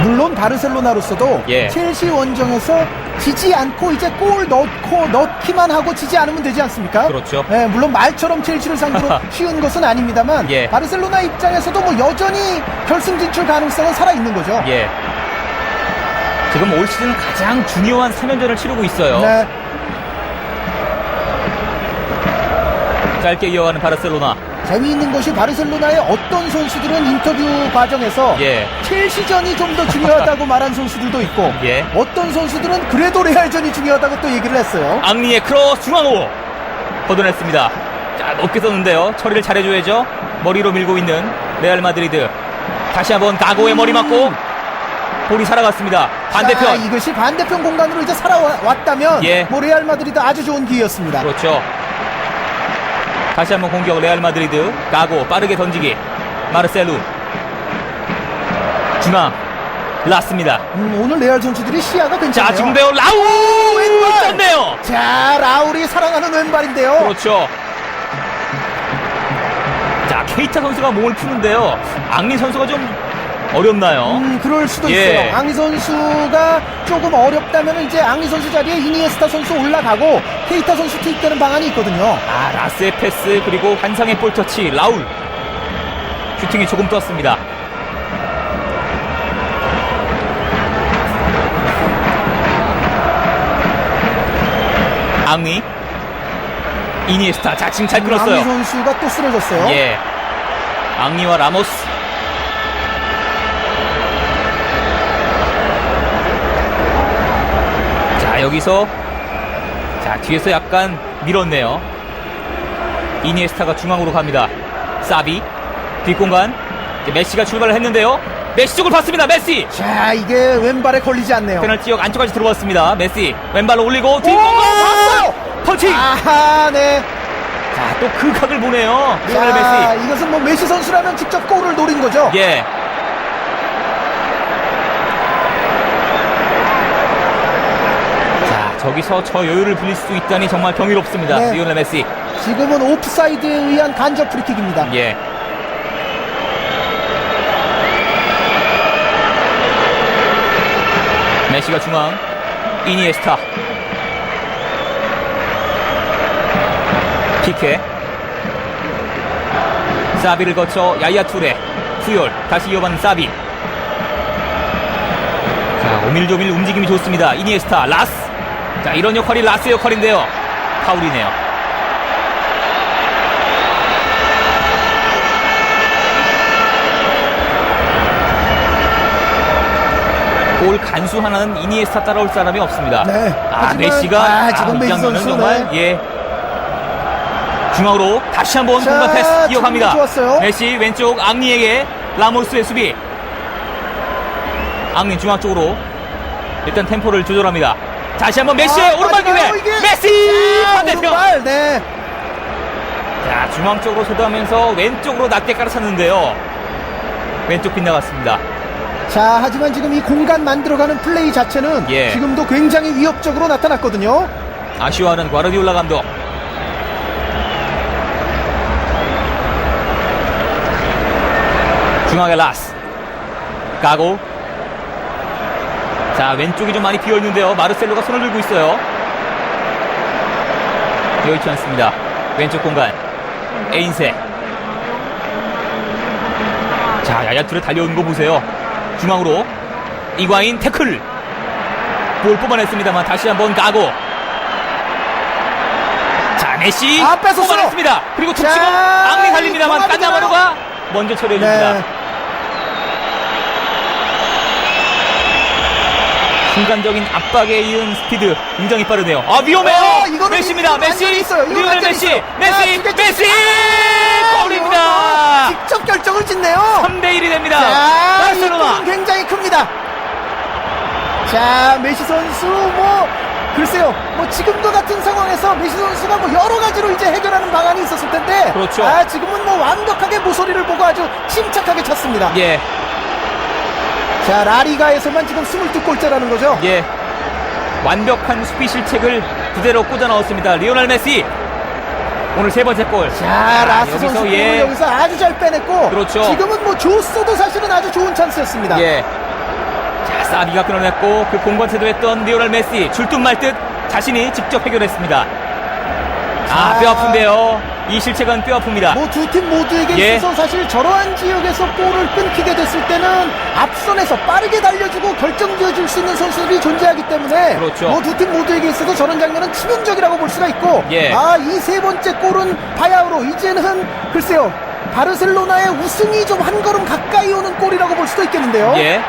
[SPEAKER 2] 물론 바르셀로나로서도
[SPEAKER 1] 예.
[SPEAKER 2] 첼시 원정에서 지지 않고 이제 골 넣기만 하고 지지 않으면 되지 않습니까?
[SPEAKER 1] 그렇죠.
[SPEAKER 2] 네, 물론 말처럼 첼시를 상대로 쉬운 것은 아닙니다만
[SPEAKER 1] 예.
[SPEAKER 2] 바르셀로나 입장에서도 뭐 여전히 결승 진출 가능성은 살아 있는 거죠.
[SPEAKER 1] 예. 지금 올 시즌 가장 중요한 3연전을 치르고 있어요.
[SPEAKER 2] 네.
[SPEAKER 1] 짧게 이어가는 바르셀로나.
[SPEAKER 2] 재미있는 것이 바르셀로나의 어떤 선수들은 인터뷰 과정에서
[SPEAKER 1] 예.
[SPEAKER 2] 첼시전이 좀 더 중요하다고 말한 선수들도 있고
[SPEAKER 1] 예.
[SPEAKER 2] 어떤 선수들은 그래도 레알전이 중요하다고 또 얘기를 했어요.
[SPEAKER 1] 앙리의 크로스 중앙으로 걷어냈습니다. 자, 높게 썼는데요. 처리를 잘해줘야죠. 머리로 밀고 있는 레알 마드리드. 다시 한번 가고의 머리 맞고 볼이 살아갔습니다. 반대편.
[SPEAKER 2] 자, 이것이 반대편 공간으로 이제 살아왔다면
[SPEAKER 1] 예.
[SPEAKER 2] 뭐 레알 마드리드 아주 좋은 기회였습니다.
[SPEAKER 1] 그렇죠. 다시 한번 공격 레알 마드리드. 가고 빠르게 던지기. 마르셀루. 중앙. 라스입니다.
[SPEAKER 2] 오늘 레알 선수들이 시야가 괜찮아요.
[SPEAKER 1] 자, 지금 배우 라우
[SPEAKER 2] 왼발!
[SPEAKER 1] 떴네요.
[SPEAKER 2] 자, 라울이 사랑하는 왼발인데요.
[SPEAKER 1] 그렇죠. 자, 케이타 선수가 몸을 푸는데요. 앙리 선수가 좀 어렵나요?
[SPEAKER 2] 그럴 수도
[SPEAKER 1] 예.
[SPEAKER 2] 있어요. 앙리 선수가 조금 어렵다면 이제 앙리 선수 자리에 이니에스타 선수 올라가고 케이타 선수 투입되는 방안이 있거든요.
[SPEAKER 1] 아, 라스의 패스 그리고 환상의 볼터치 라울. 슈팅이 조금 떴습니다. 앙리, 이니에스타. 자, 지금 잘
[SPEAKER 2] 앙리
[SPEAKER 1] 끊었어요.
[SPEAKER 2] 선수가 또 쓰러졌어요.
[SPEAKER 1] 예. 앙리와 라모스. 자, 여기서 자, 뒤에서 약간 밀었네요. 이니에스타가 중앙으로 갑니다. 사비 뒷공간. 이제 메시가 출발을 했는데요. 메시 쪽을 봤습니다. 메시.
[SPEAKER 2] 자, 이게 왼발에 걸리지 않네요.
[SPEAKER 1] 페널티역 안쪽까지 들어왔습니다. 메시 왼발로 올리고
[SPEAKER 2] 오,
[SPEAKER 1] 뒷공간.
[SPEAKER 2] 봤어요!
[SPEAKER 1] 터치.
[SPEAKER 2] 아하, 네.
[SPEAKER 1] 자, 또 그 각을 보네요. 리오넬
[SPEAKER 2] 자,
[SPEAKER 1] 메시.
[SPEAKER 2] 이것은 뭐 메시 선수라면 직접 골을 노린 거죠.
[SPEAKER 1] 예. 자, 저기서 저 여유를 부릴 수 있다니 정말 경이롭습니다.
[SPEAKER 2] 네.
[SPEAKER 1] 리오넬 메시.
[SPEAKER 2] 지금은 오프사이드에 의한 간접 프리킥입니다.
[SPEAKER 1] 예. 메시가 중앙. 이니에스타. 피케. 사비를 거쳐 야야 투레. 푸열. 다시 이어받는 사비. 자, 오밀조밀 움직임이 좋습니다. 이니에스타. 라스. 자, 이런 역할이 라스의 역할인데요. 파울이네요. 골 간수 하나는 이니에스타 따라올 사람이 없습니다.
[SPEAKER 2] 네.
[SPEAKER 1] 아,
[SPEAKER 2] 하지만-
[SPEAKER 1] 메시가
[SPEAKER 2] 지금
[SPEAKER 1] 이
[SPEAKER 2] 메시
[SPEAKER 1] 장면은
[SPEAKER 2] 선수,
[SPEAKER 1] 정말
[SPEAKER 2] 네.
[SPEAKER 1] 예. 중앙으로 다시 한번
[SPEAKER 2] 자,
[SPEAKER 1] 공간 패스 이어갑니다.
[SPEAKER 2] 충분히 좋았어요.
[SPEAKER 1] 메시 왼쪽 앙리에게 라모스의 수비. 앙리 중앙 쪽으로 일단 템포를 조절합니다. 다시 한번 메시의 오른발 기회.
[SPEAKER 2] 맞아요, 이게.
[SPEAKER 1] 메시
[SPEAKER 2] 자,
[SPEAKER 1] 반대편.
[SPEAKER 2] 오른발, 네.
[SPEAKER 1] 자, 중앙 쪽으로 쏟아하면서 왼쪽으로 낮게 깔아찼는데요. 왼쪽 빗나갔습니다.
[SPEAKER 2] 자, 하지만 지금 이 공간 만들어가는 플레이 자체는
[SPEAKER 1] 예.
[SPEAKER 2] 지금도 굉장히 위협적으로 나타났거든요.
[SPEAKER 1] 아쉬워하는 과르디올라 감독. 중앙에 라스 까고. 자, 왼쪽이 좀 많이 비어있는데요. 마르셀로가 손을 들고 있어요. 비어있지 않습니다. 왼쪽 공간 에인세. 자, 야야투레 달려오는 거 보세요. 중앙으로 이과인 태클. 볼 뽑아냈습니다만 다시 한번 까고. 자, 메시
[SPEAKER 2] 아, 뺏었어요.
[SPEAKER 1] 뽑아냈습니다. 그리고 툭 치고
[SPEAKER 2] 자,
[SPEAKER 1] 앙리 달립니다만
[SPEAKER 2] 이 동안이잖아요.
[SPEAKER 1] 깐나마루가 먼저 처리해줍니다.
[SPEAKER 2] 네.
[SPEAKER 1] 순간적인 압박에 이은 스피드 굉장히 빠르네요. 아, 위험해요.
[SPEAKER 2] 이거는
[SPEAKER 1] 메시입니다.
[SPEAKER 2] 완전히
[SPEAKER 1] 메시.
[SPEAKER 2] 있어요. 이거
[SPEAKER 1] 리오넬
[SPEAKER 2] 완전히
[SPEAKER 1] 메시.
[SPEAKER 2] 있어요.
[SPEAKER 1] 메시.
[SPEAKER 2] 아,
[SPEAKER 1] 메시.
[SPEAKER 2] 이거
[SPEAKER 1] 골입니다.
[SPEAKER 2] 직접 결정을 짓네요.
[SPEAKER 1] 3대1이 됩니다.
[SPEAKER 2] 자, 이
[SPEAKER 1] 바르셀로나.
[SPEAKER 2] 골은 굉장히 큽니다. 자, 메시 선수 뭐 글쎄요, 뭐 지금도 같은 상황에서 메시 선수가 뭐 여러 가지로 이제 해결하는 방안이 있었을 텐데,
[SPEAKER 1] 그렇죠.
[SPEAKER 2] 아, 지금은 뭐 완벽하게 모서리를 보고 아주 침착하게 쳤습니다.
[SPEAKER 1] 예.
[SPEAKER 2] 자, 라리가에서만 지금 22골째라는 거죠.
[SPEAKER 1] 예. 완벽한 수비 실책을 그대로 꽂아 넣었습니다. 리오넬 메시. 오늘 세 번째 골.
[SPEAKER 2] 자, 라스
[SPEAKER 1] 여기서
[SPEAKER 2] 선수
[SPEAKER 1] 예.
[SPEAKER 2] 여기서 아주 잘 빼냈고,
[SPEAKER 1] 그렇죠.
[SPEAKER 2] 지금은 뭐 줬어도 사실은 아주 좋은 찬스였습니다.
[SPEAKER 1] 예. 자, 사비가 끊어냈고 그 공간 세도했던 리오넬 메시 줄듯 말듯 자신이 직접 해결했습니다. 아,
[SPEAKER 2] 자.
[SPEAKER 1] 뼈 아픈데요. 이 실책은 뼈 아픕니다.
[SPEAKER 2] 뭐 두 팀 모두에게
[SPEAKER 1] 예.
[SPEAKER 2] 있어서 사실 저러한 지역에서 볼을 끊기게 됐을 때는 앞선에서 빠르게 달려주고 결정지어줄 수 있는 선수들이 존재하기 때문에
[SPEAKER 1] 그렇죠.
[SPEAKER 2] 뭐 두 팀 모두에게 있어서 저런 장면은 치명적이라고 볼 수가 있고,
[SPEAKER 1] 예.
[SPEAKER 2] 아, 이 세 번째 골은 바야흐로 이제는 글쎄요, 바르셀로나의 우승이 좀 한 걸음 가까이 오는 골이라고 볼 수도 있겠는데요.
[SPEAKER 1] 예.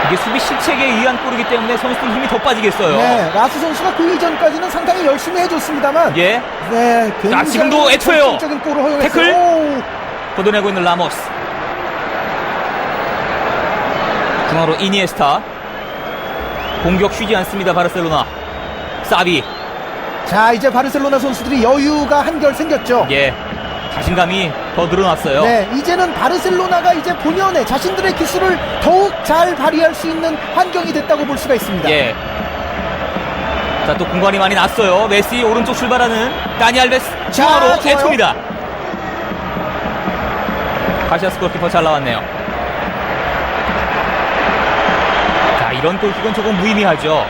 [SPEAKER 1] 이게 수비 실책에 의한 골이기 때문에 선수들 힘이 더 빠지겠어요.
[SPEAKER 2] 네, 라스 선수가 그 이전까지는 상당히 열심히 해줬습니다만,
[SPEAKER 1] 예.
[SPEAKER 2] 네, 굉장히
[SPEAKER 1] 지금도 애초에요.
[SPEAKER 2] 결정적인 골을 허용했어요.
[SPEAKER 1] 태클.
[SPEAKER 2] 오.
[SPEAKER 1] 걷어내고 있는 라모스. 중앙으로 이니에스타. 공격 쉬지 않습니다. 바르셀로나. 사비.
[SPEAKER 2] 자, 이제 바르셀로나 선수들이 여유가 한결 생겼죠.
[SPEAKER 1] 예. 자신감이 더 늘어났어요.
[SPEAKER 2] 네, 이제는 바르셀로나가 이제 본연의 자신들의 기술을 더욱 잘 발휘할 수 있는 환경이 됐다고 볼 수가 있습니다.
[SPEAKER 1] 예. 자, 또 공간이 많이 났어요. 메시 오른쪽 출발하는 다니 알베스 중앙으로
[SPEAKER 2] 좋아요.
[SPEAKER 1] 에투입니다. 카시아스 골키퍼 잘 나왔네요. 자, 이런 골킥은 조금 무의미하죠.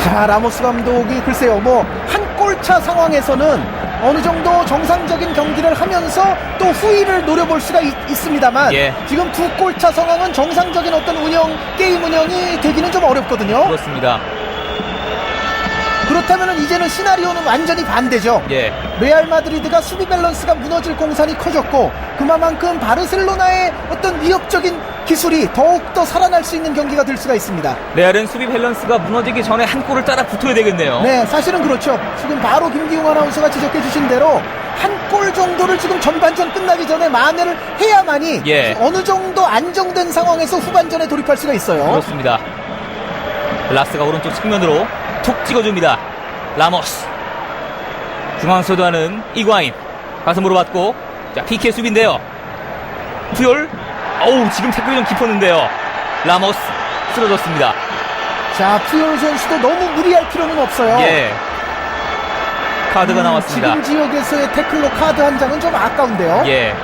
[SPEAKER 2] 자, 라모스 감독이 글쎄요, 뭐 한 골차 상황에서는 어느 정도 정상적인 경기를 하면서 또 후위를 노려볼 수가 있습니다만
[SPEAKER 1] 예.
[SPEAKER 2] 지금 두 골차 상황은 정상적인 어떤 게임 운영이 되기는 좀 어렵거든요.
[SPEAKER 1] 그렇습니다.
[SPEAKER 2] 그렇다면 이제는 시나리오는 완전히 반대죠.
[SPEAKER 1] 예.
[SPEAKER 2] 레알 마드리드가 수비 밸런스가 무너질 공산이 커졌고 그만큼 바르셀로나의 어떤 위협적인 기술이 더욱더 살아날 수 있는 경기가 될 수가 있습니다.
[SPEAKER 1] 레알은 수비 밸런스가 무너지기 전에 한 골을 따라 붙어야 되겠네요.
[SPEAKER 2] 네, 사실은 그렇죠. 지금 바로 김기웅 아나운서가 지적해 주신 대로 한 골 정도를 지금 전반전 끝나기 전에 만회를 해야만이
[SPEAKER 1] 예.
[SPEAKER 2] 어느 정도 안정된 상황에서 후반전에 돌입할 수가 있어요.
[SPEAKER 1] 그렇습니다. 라스가 오른쪽 측면으로 툭 찍어줍니다. 라모스. 중앙서도 하는 이과인. 가슴으로 받고. 자, 피케 수비인데요. 푸열. 어우, 지금 태클이 좀 깊었는데요. 라모스. 쓰러졌습니다.
[SPEAKER 2] 자, 푸열 선수도 너무 무리할 필요는 없어요.
[SPEAKER 1] 예. 카드가 나왔습니다.
[SPEAKER 2] 지금 지역에서의 태클로 카드 한 장은 좀 아까운데요.
[SPEAKER 1] 예.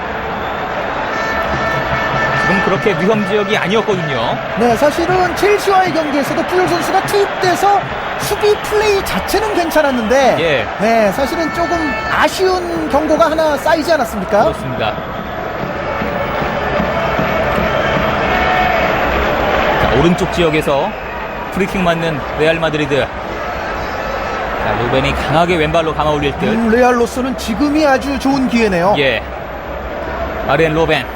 [SPEAKER 1] 지금 그렇게 위험 지역이 아니었거든요.
[SPEAKER 2] 네, 사실은 첼시와의 경기에서도 푸열 선수가 투입돼서 수비 플레이 자체는 괜찮았는데
[SPEAKER 1] 예.
[SPEAKER 2] 네, 사실은 조금 아쉬운 경고가 하나 쌓이지 않았습니까?
[SPEAKER 1] 그렇습니다. 자, 오른쪽 지역에서 프리킥 맞는 레알 마드리드. 자, 로벤이 강하게 왼발로 감아 올릴 듯.
[SPEAKER 2] 레알로서는 지금이 아주 좋은 기회네요.
[SPEAKER 1] 예. 아르헨 로벤.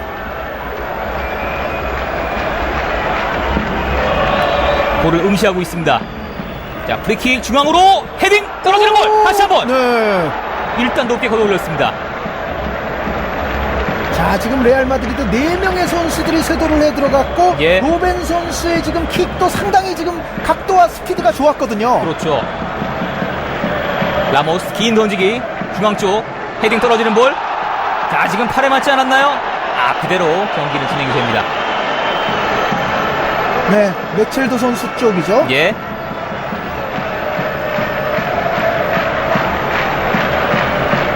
[SPEAKER 1] 볼을 응시하고 있습니다. 자, 프리킥 중앙으로 헤딩 떨어지는 볼. 다시 한번.
[SPEAKER 2] 네.
[SPEAKER 1] 일단 높게 걷어 올렸습니다.
[SPEAKER 2] 자, 지금 레알 마드리드 4명의 선수들이 쇄도를 해 들어갔고
[SPEAKER 1] 예.
[SPEAKER 2] 로벤 선수의 지금 킥도 상당히 지금 각도와 스피드가 좋았거든요.
[SPEAKER 1] 그렇죠. 라모스 긴 던지기 중앙 쪽 헤딩 떨어지는 볼. 자, 지금 팔에 맞지 않았나요? 아, 그대로 경기는 진행이 됩니다.
[SPEAKER 2] 네, 메첼도 선수 쪽이죠.
[SPEAKER 1] 예.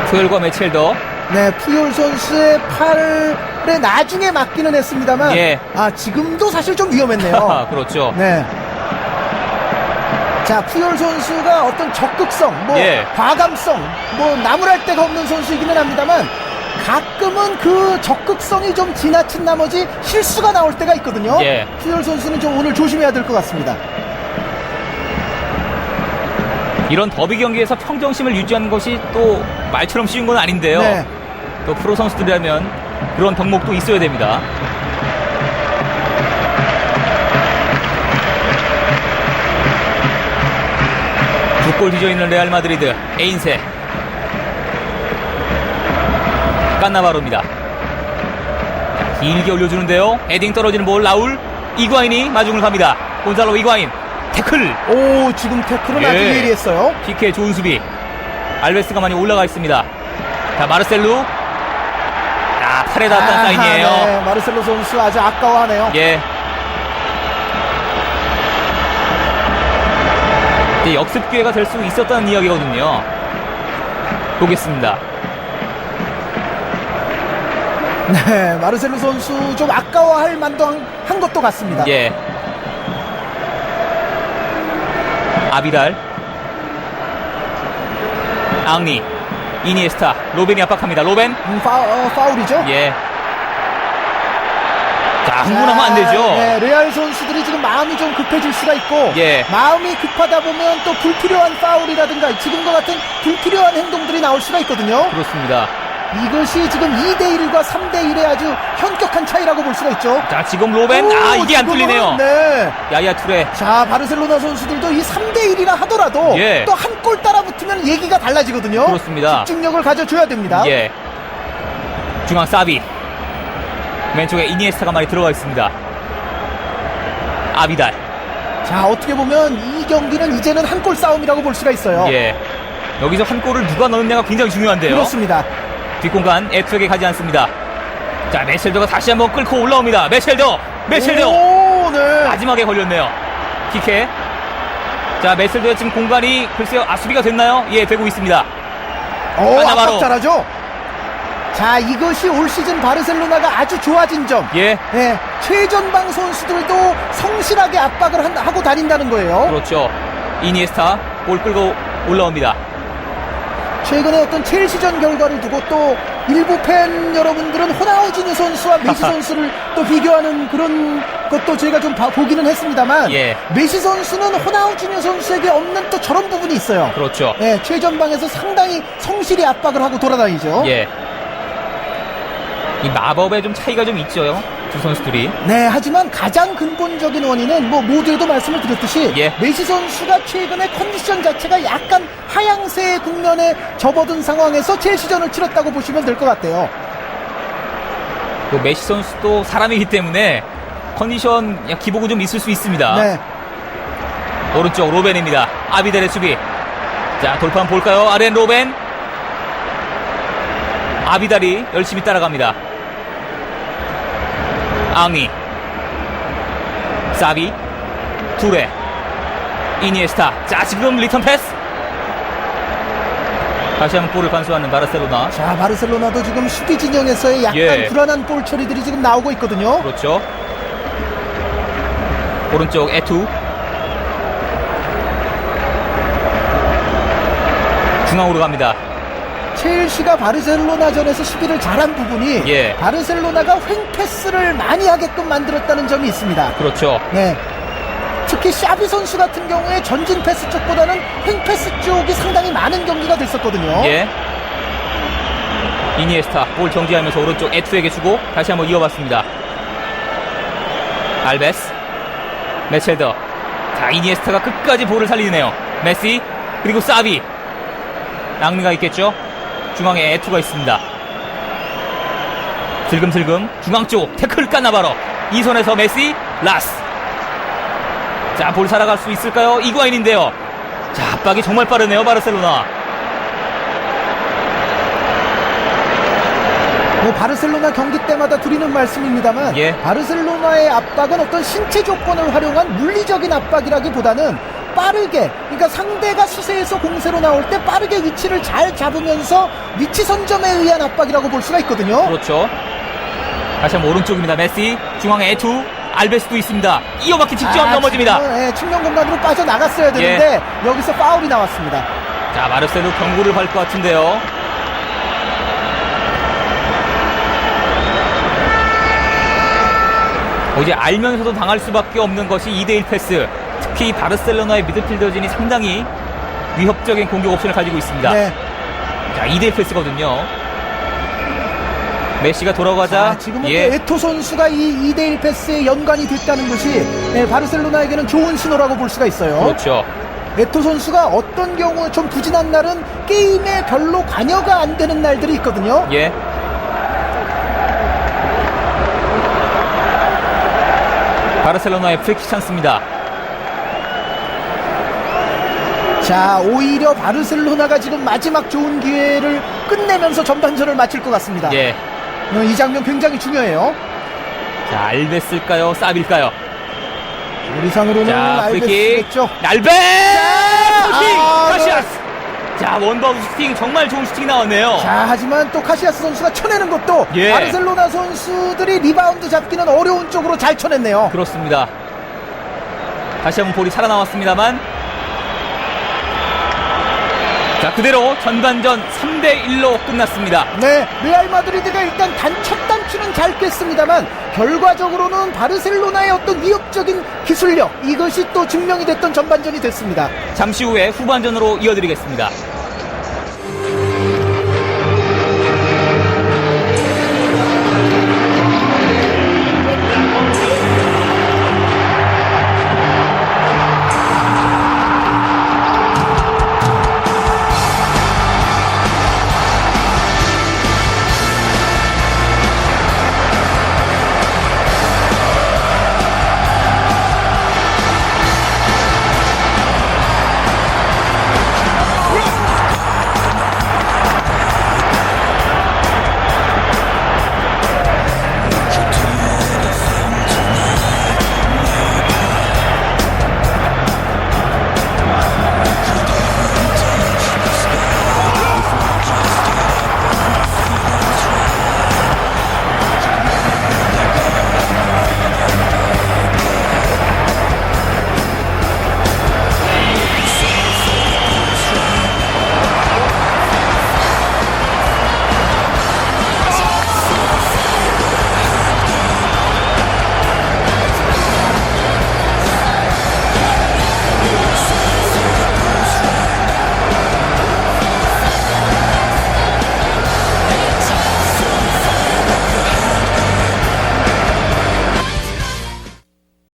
[SPEAKER 1] 푸열과 메첼더.
[SPEAKER 2] 네, 푸열 선수의 팔에 나중에 맞기는 했습니다만
[SPEAKER 1] 예.
[SPEAKER 2] 아, 지금도 사실 좀 위험했네요.
[SPEAKER 1] 그렇죠.
[SPEAKER 2] 네. 자, 푸열 선수가 어떤 적극성,
[SPEAKER 1] 예.
[SPEAKER 2] 과감성, 나무랄 데가 없는 선수이기는 합니다만 가끔은 그 적극성이 좀 지나친 나머지 실수가 나올 때가 있거든요.
[SPEAKER 1] 예.
[SPEAKER 2] 푸열 선수는 좀 오늘 조심해야 될 것 같습니다.
[SPEAKER 1] 이런 더비 경기에서 평정심을 유지하는 것이 또 말처럼 쉬운 건 아닌데요.
[SPEAKER 2] 네.
[SPEAKER 1] 또 프로 선수들이라면 그런 덕목도 있어야 됩니다. 두 골 뒤져있는 레알 마드리드. 에인세. 깐나바로입니다. 길게 올려주는데요. 헤딩 떨어지는 볼 라울. 이과인이 마중을 갑니다. 곤살로 이과인. 태클.
[SPEAKER 2] 오, 지금 태클은 아주
[SPEAKER 1] 예.
[SPEAKER 2] 예리했어요.
[SPEAKER 1] 피케 좋은 수비. 알베스가 많이 올라가 있습니다. 자, 마르셀루. 아, 팔에 닿았다는 사인이에요.
[SPEAKER 2] 네, 마르셀로 선수 아주 아까워하네요.
[SPEAKER 1] 예. 이제 역습 기회가 될 수 있었다는 이야기거든요. 보겠습니다.
[SPEAKER 2] 네, 마르셀로 선수 좀 아까워할 만도 한 것도 같습니다.
[SPEAKER 1] 예. 아비달. 앙리. 이니에스타. 로벤이 압박합니다. 로벤.
[SPEAKER 2] 파울이죠?
[SPEAKER 1] 예. 자, 흥분하면 안 되죠.
[SPEAKER 2] 네, 레알 선수들이 지금 마음이 좀 급해질 수가 있고
[SPEAKER 1] 예.
[SPEAKER 2] 마음이 급하다 보면 또 불필요한 파울이라든가 지금과 같은 불필요한 행동들이 나올 수가 있거든요.
[SPEAKER 1] 그렇습니다.
[SPEAKER 2] 이것이 지금 2대1과 3대1의 아주 현격한 차이라고 볼 수가 있죠.
[SPEAKER 1] 자, 지금 로벤.
[SPEAKER 2] 오,
[SPEAKER 1] 아, 이게 안
[SPEAKER 2] 지금은,
[SPEAKER 1] 뚫리네요.
[SPEAKER 2] 네.
[SPEAKER 1] 야야 투레.
[SPEAKER 2] 자, 바르셀로나 선수들도 이 3대1이라 하더라도
[SPEAKER 1] 예.
[SPEAKER 2] 또 한 골 따라 붙으면 얘기가 달라지거든요.
[SPEAKER 1] 그렇습니다.
[SPEAKER 2] 집중력을 가져줘야 됩니다.
[SPEAKER 1] 예. 중앙 사비. 왼쪽에 이니에스타가 많이 들어가 있습니다. 아비달.
[SPEAKER 2] 자, 어떻게 보면 이 경기는 이제는 한 골 싸움이라고 볼 수가 있어요.
[SPEAKER 1] 예. 여기서 한 골을 누가 넣느냐가 굉장히 중요한데요.
[SPEAKER 2] 그렇습니다.
[SPEAKER 1] 뒷공간 F쪽에 가지 않습니다. 자, 메첼더가 다시 한번 끌고 올라옵니다. 메첼더.
[SPEAKER 2] 오, 네.
[SPEAKER 1] 마지막에 걸렸네요. 키케. 자, 메첼더의 지금 공간이 글쎄요, 수비가 됐나요? 예, 되고 있습니다.
[SPEAKER 2] 오,
[SPEAKER 1] 까나바로.
[SPEAKER 2] 압박 잘하죠. 자, 이것이 올 시즌 바르셀로나가 아주 좋아진 점.
[SPEAKER 1] 예.
[SPEAKER 2] 네, 최전방 선수들도 성실하게 압박을 하고 다닌다는 거예요.
[SPEAKER 1] 그렇죠. 이니에스타 볼 끌고 올라옵니다.
[SPEAKER 2] 최근에 어떤 첼시전 결과를 두고 또 일부 팬 여러분들은 호나우지뉴 선수와 메시 선수를 또 비교하는 그런 것도 저희가 좀 보기는 했습니다만
[SPEAKER 1] 예.
[SPEAKER 2] 메시 선수는 호나우지뉴 선수에게 없는 또 저런 부분이 있어요.
[SPEAKER 1] 그렇죠.
[SPEAKER 2] 예, 최전방에서 상당히 성실히 압박을 하고 돌아다니죠.
[SPEAKER 1] 예. 이 마법의 좀 차이가 좀 있죠. 두 선수들이.
[SPEAKER 2] 네, 하지만 가장 근본적인 원인은 뭐 모두에도 말씀을 드렸듯이
[SPEAKER 1] 예.
[SPEAKER 2] 메시 선수가 최근에 컨디션 자체가 약간 하향세 국면에 접어든 상황에서 첼시전을 치렀다고 보시면 될 것 같아요.
[SPEAKER 1] 또 메시 선수도 사람이기 때문에 컨디션 기복은 좀 있을 수 있습니다.
[SPEAKER 2] 네.
[SPEAKER 1] 오른쪽 로벤입니다. 아비델의 수비. 자, 돌파한 볼까요? 아렌 로벤. 아비달이 열심히 따라갑니다. 앙이, 사비, 투레, 이니에스타. 자, 지금 리턴 패스. 다시 한번 볼을 간수하는 바르셀로나.
[SPEAKER 2] 자, 바르셀로나도 지금 수비 진영에서의 약간
[SPEAKER 1] 예.
[SPEAKER 2] 불안한 볼 처리들이 지금 나오고 있거든요.
[SPEAKER 1] 그렇죠. 오른쪽 에투. 중앙으로 갑니다.
[SPEAKER 2] 첼시가 바르셀로나전에서 수비를 잘한 부분이
[SPEAKER 1] 예.
[SPEAKER 2] 바르셀로나가 횡패스를 많이 하게끔 만들었다는 점이 있습니다.
[SPEAKER 1] 그렇죠.
[SPEAKER 2] 네. 특히 샤비 선수 같은 경우에 전진 패스 쪽보다는 횡패스 쪽이 상당히 많은 경기가 됐었거든요.
[SPEAKER 1] 예. 이니에스타 볼 정지하면서 오른쪽 에투에게 주고 다시 한번 이어봤습니다. 알베스, 메첼더. 자, 이니에스타가 끝까지 볼을 살리네요. 메시 그리고 사비. 낭미가 있겠죠. 중앙에 에투가 있습니다. 슬금슬금 중앙 쪽 태클 깐나바로 이 손에서 메시 라스. 자, 볼 살아갈 수 있을까요? 이구아인인데요. 자, 압박이 정말 빠르네요. 바르셀로나.
[SPEAKER 2] 뭐 바르셀로나 경기 때마다 드리는 말씀입니다만
[SPEAKER 1] 예.
[SPEAKER 2] 바르셀로나의 압박은 어떤 신체 조건을 활용한 물리적인 압박이라기보다는 빠르게, 그러니까 상대가 수세에서 공세로 나올 때 빠르게 위치를 잘 잡으면서 위치 선점에 의한 압박이라고 볼 수가 있거든요.
[SPEAKER 1] 그렇죠. 다시 한번 오른쪽입니다. 메시 중앙에 에투, 알베스도 있습니다. 이어받기 직전 넘어집니다.
[SPEAKER 2] 지금은, 측면 공간으로 빠져나갔어야 되는데 여기서 파울이 나왔습니다.
[SPEAKER 1] 자, 마르셀로 경고를 받을 것 같은데요. 이제 알면서도 당할 수밖에 없는 것이 2대1 패스. 특히 바르셀로나의 미드필더진이 상당히 위협적인 공격 옵션을 가지고 있습니다.
[SPEAKER 2] 네.
[SPEAKER 1] 자, 2대1 패스거든요. 메시가 돌아가자.
[SPEAKER 2] 지금은 또 에토 선수가 이 2대1 패스에 연관이 됐다는 것이 바르셀로나에게는 좋은 신호라고 볼 수가 있어요.
[SPEAKER 1] 그렇죠.
[SPEAKER 2] 에토 선수가 어떤 경우 좀 부진한 날은 게임에 별로 관여가 안 되는 날들이 있거든요.
[SPEAKER 1] 예. 바르셀로나의 프리킥 찬스입니다.
[SPEAKER 2] 자, 오히려 바르셀로나가 지금 마지막 좋은 기회를 끝내면서 전반전을 마칠 것 같습니다.
[SPEAKER 1] 예.
[SPEAKER 2] 이 장면 굉장히 중요해요.
[SPEAKER 1] 자, 알베스일까요? 사비일까요?
[SPEAKER 2] 우리상으로는
[SPEAKER 1] 자, 프리킥.
[SPEAKER 2] 알베스겠죠.
[SPEAKER 1] 알베스! 슈팅!
[SPEAKER 2] 아,
[SPEAKER 1] 카시아스! 자, 원바우스 슈팅 정말 좋은 슈팅이 나왔네요.
[SPEAKER 2] 자, 하지만 또 카시아스 선수가 쳐내는 것도
[SPEAKER 1] 예.
[SPEAKER 2] 바르셀로나 선수들이 리바운드 잡기는 어려운 쪽으로 잘 쳐냈네요.
[SPEAKER 1] 그렇습니다. 다시 한번 볼이 살아나왔습니다만, 자, 그대로 전반전 3대1로 끝났습니다.
[SPEAKER 2] 네, 레알 마드리드가 일단 첫 단추는 잘 깼습니다만 결과적으로는 바르셀로나의 어떤 위협적인 기술력, 이것이 또 증명이 됐던 전반전이 됐습니다.
[SPEAKER 1] 잠시 후에 후반전으로 이어드리겠습니다.